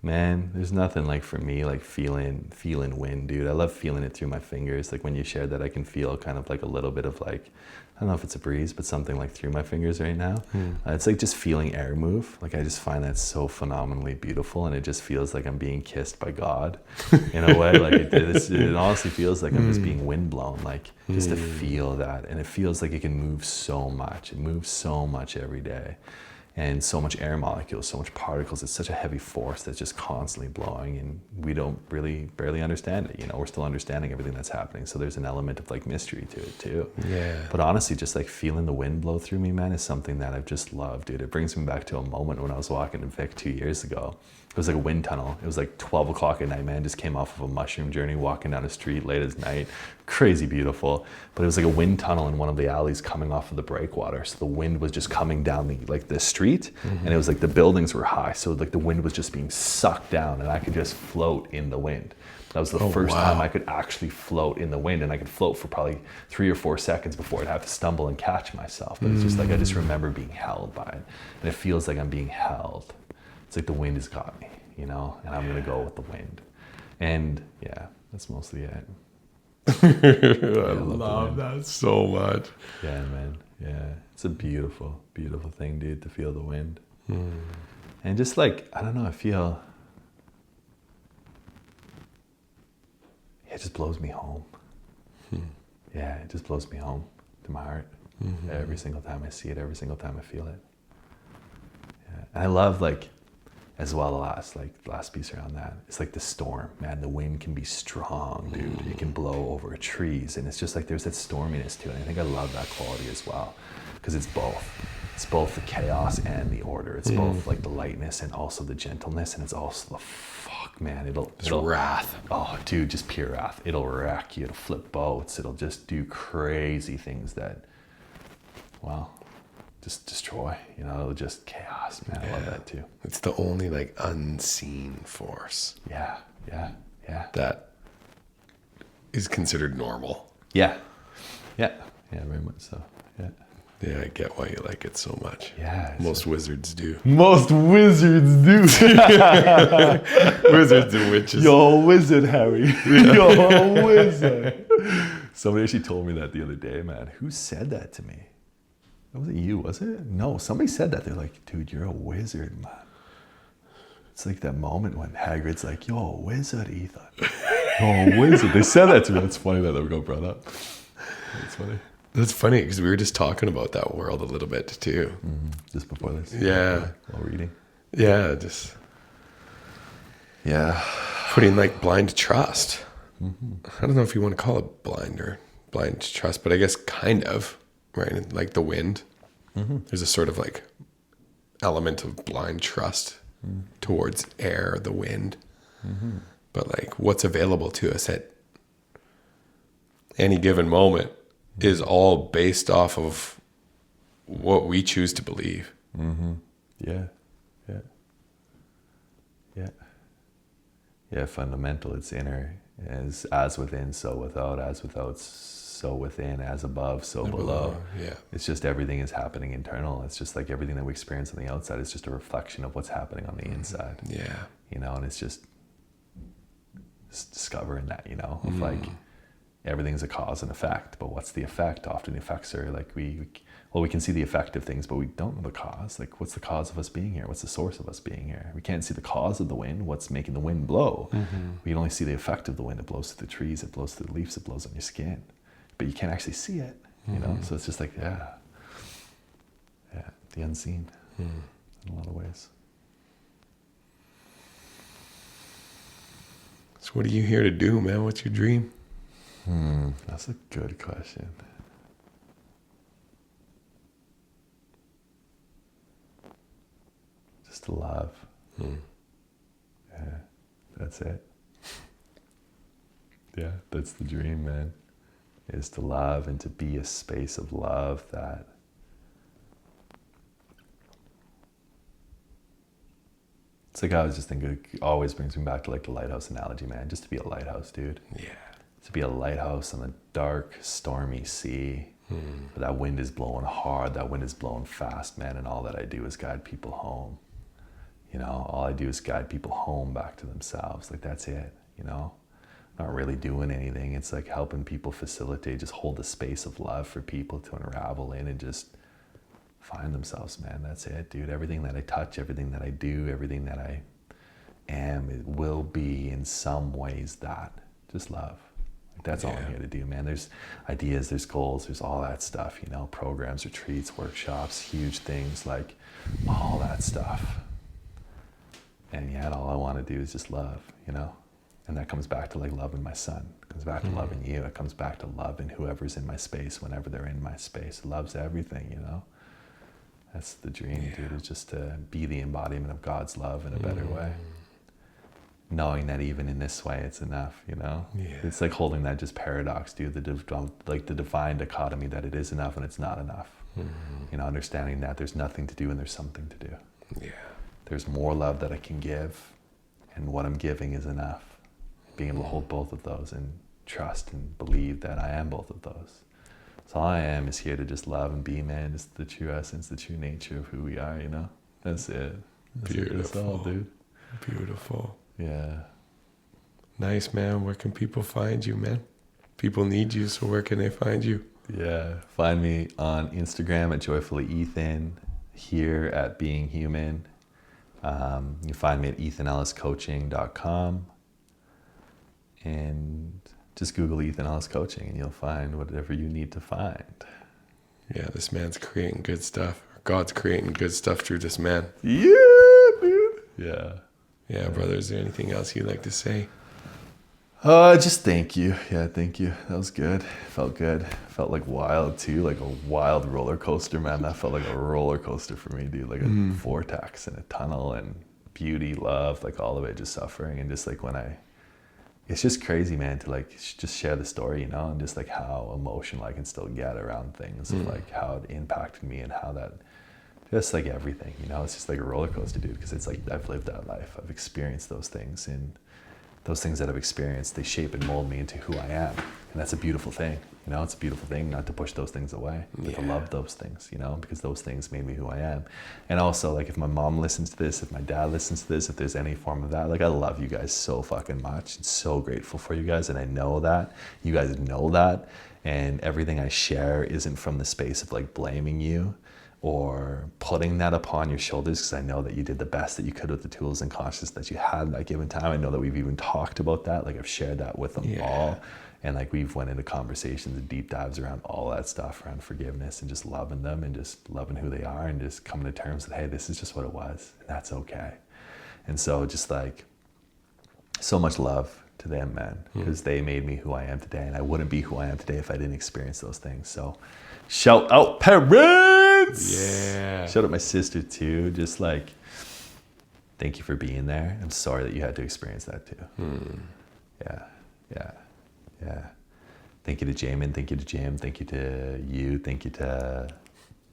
Man, there's nothing like for me like feeling wind, dude. I love feeling it through my fingers. Like when you shared that, I can feel kind of like a little bit of like, I don't know if it's a breeze, but something like through my fingers right now. It's like just feeling air move. Like I just find that so phenomenally beautiful, and it just feels like I'm being kissed by God in a way. Like it honestly feels like I'm just being wind blown. Like just to feel that, and it feels like it can move so much. It moves so much every day. And so much air molecules, so much particles. It's such a heavy force that's just constantly blowing, and we don't barely understand it. You know, we're still understanding everything that's happening. So there's an element of like mystery to it too. Yeah. But honestly, just like feeling the wind blow through me, man, is something that I've just loved, dude. It brings me back to a moment when I was walking in Vic 2 years ago. It was like a wind tunnel. It was like 12 o'clock at night, man. Just came off of a mushroom journey, walking down a street late as night. Crazy beautiful. But it was like a wind tunnel in one of the alleys coming off of the breakwater. So the wind was just coming down the street, and it was like the buildings were high. So like the wind was just being sucked down, and I could just float in the wind. That was the first time I could actually float in the wind, and I could float for probably 3 or 4 seconds before I'd have to stumble and catch myself. But it's just like, I just remember being held by it. And it feels like I'm being held. It's like the wind has got me, you know, and I'm going to go with the wind. And yeah, that's mostly it. I love that so much. Yeah, man. Yeah. It's a beautiful, beautiful thing, dude, to feel the wind. And just like, I don't know, I feel, it just blows me home. Yeah, it just blows me home to my heart. Every single time I see it, every single time I feel it. Yeah. And I love like, as well, the last piece around that, it's like the storm, man. The wind can be strong, dude. It can blow over trees, and it's just like there's that storminess to it. And I think I love that quality as well, because it's both. It's both the chaos and the order. It's both like the lightness and also the gentleness, and it's also the fuck, man. It'll wrath. Oh, dude, just pure wrath. It'll wreck you. It'll flip boats. It'll just do crazy things that, well, just destroy, you know, just chaos, man. I love that too. It's the only like unseen force. Yeah. That is considered normal. Yeah, very much so. Yeah, I get why you like it so much. Yeah. Most wizards do. Most wizards do. Wizards and witches. You're a wizard, Harry. You're a wizard. Somebody actually told me that the other day, man. Who said that to me? Was it you, was it? No, somebody said that. They're like, dude, you're a wizard, man. It's like that moment when Hagrid's like, you're a wizard, Ethan. You're a wizard. They said that to me. It's funny that they got brought up. It's funny. That's funny because we were just talking about that world a little bit too. Just before this. Yeah. While reading. Yeah, just Yeah. putting like blind trust. I don't know if you want to call it blind trust, but I guess kind of, right? Like the wind. There's a sort of like element of blind trust towards air, the wind. But like what's available to us at any given moment is all based off of what we choose to believe. Yeah. Yeah. Yeah. Yeah, fundamental. It's inner. As within, so without. As without, so within. As above, so below. Yeah. It's just everything is happening internal. It's just like everything that we experience on the outside is just a reflection of what's happening on the inside. Yeah. You know, and it's just discovering that, you know, of like everything's a cause and effect, but what's the effect? Often the effects are like we can see the effect of things, but we don't know the cause. Like, what's the cause of us being here? What's the source of us being here? We can't see the cause of the wind. What's making the wind blow? We can only see the effect of the wind. It blows through the trees, it blows through the leaves, it blows on your skin, but you can't actually see it, you know? So it's just like, yeah, the unseen in a lot of ways. So what are you here to do, man? What's your dream? That's a good question. Just to love. Yeah, that's it. Yeah, that's the dream, man. Is to love and to be a space of love that it's like I was just thinking, it always brings me back to like the lighthouse analogy, man. Just to be a lighthouse, dude. Yeah. To be a lighthouse on a dark, stormy sea. That wind is blowing hard, that wind is blowing fast, man, and all that I do is guide people home. You know, all I do is guide people home back to themselves. Like, that's it, you know? Not really doing anything. It's like helping people facilitate, just hold the space of love for people to unravel in and just find themselves, man. That's it, dude. Everything that I touch, everything that I do, everything that I am, it will be in some ways that. Just love. Like, that's all I'm here to do, man. There's ideas, there's goals, there's all that stuff, you know, programs, retreats, workshops, huge things, like all that stuff. And yet all I want to do is just love, you know? And that comes back to like loving my son. It comes back to loving you. It comes back to loving whoever's in my space whenever they're in my space. It loves everything, you know? That's the dream, dude, is just to be the embodiment of God's love in a better way. Knowing that even in this way, it's enough, you know? Yeah. It's like holding that just paradox, dude, like the divine dichotomy that it is enough and it's not enough. You know, understanding that there's nothing to do and there's something to do. Yeah. There's more love that I can give, and what I'm giving is enough. Being able to hold both of those and trust and believe that I am both of those. So all I am is here to just love and be, man. Just the true essence, the true nature of who we are, you know? That's it. That's all, dude. Beautiful. Yeah. Nice, man. Where can people find you, man? People need you, so where can they find you? Yeah. Find me on Instagram at joyfullyethan, here at Being Human. You find me at ethanelliscoaching.com, and just Google Ethan Ellis Coaching and you'll find whatever you need to find. Yeah, this man's creating good stuff. God's creating good stuff through this man. Yeah, dude. Yeah. Yeah, brother, is there anything else you'd like to say? Just thank you. Yeah, thank you. That was good. Felt good. Felt like wild too, like a wild roller coaster, man. That felt like a roller coaster for me, dude. Like a vortex and a tunnel and beauty, love, like all of it, just suffering. And just like it's just crazy, man, to like just share the story, you know, and just like how emotional I can still get around things, of like how it impacted me and how that, just like everything, you know, it's just like a roller coaster, dude, because it's like I've lived that life. I've experienced those things, and those things that I've experienced, they shape and mold me into who I am. And that's a beautiful thing. You know, it's a beautiful thing not to push those things away, but to love those things, you know, because those things made me who I am. And also, like, if my mom listens to this, if my dad listens to this, if there's any form of that, like, I love you guys so fucking much. I'm so grateful for you guys. And I know that. You guys know that. And everything I share isn't from the space of like blaming you or putting that upon your shoulders, because I know that you did the best that you could with the tools and consciousness that you had at that given time. I know that we've even talked about that. Like, I've shared that with them all. And like we've went into conversations and deep dives around all that stuff, around forgiveness and just loving them and just loving who they are and just coming to terms that, hey, this is just what it was. And that's okay. And so just like so much love to them, man, because they made me who I am today. And I wouldn't be who I am today if I didn't experience those things. So shout out parents. Yeah. Shout out my sister too. Just like, thank you for being there. I'm sorry that you had to experience that too. Yeah. Thank you to Jamin. Thank you to Jim. Thank you to you. Thank you to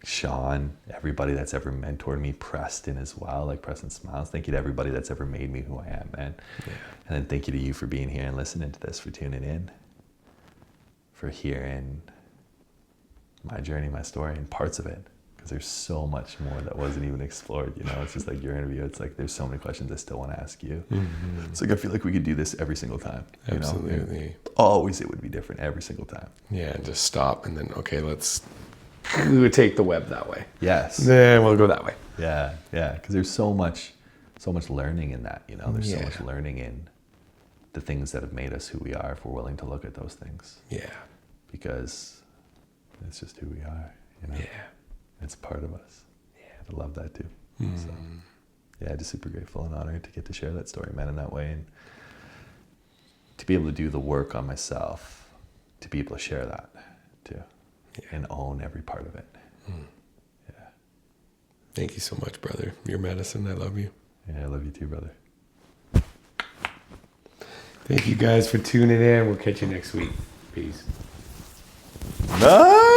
Sean. Everybody that's ever mentored me. Preston as well. Like Preston Smiles. Thank you to everybody that's ever made me who I am, man. Yeah. And then thank you to you for being here and listening to this, for tuning in, for hearing my journey, my story, and parts of it. Because there's so much more that wasn't even explored, you know. It's just like your interview. It's like there's so many questions I still want to ask you. It's like I feel like we could do this every single time. Absolutely. You know? Always it would be different every single time. Yeah, and just stop and then, okay, let's take the web that way. Yes. Then we'll go that way. Yeah. Because there's so much learning in that, you know. There's so much learning in the things that have made us who we are if we're willing to look at those things. Yeah. Because it's just who we are, you know. Yeah. It's part of us. Yeah. I love that too. So, yeah, just super grateful and honored to get to share that story, man, in that way. And to be able to do the work on myself, to be able to share that too. Yeah. And own every part of it. Yeah. Thank you so much, brother. Your medicine. I love you. Yeah, I love you too, brother. Thank you guys for tuning in. We'll catch you next week. Peace. No!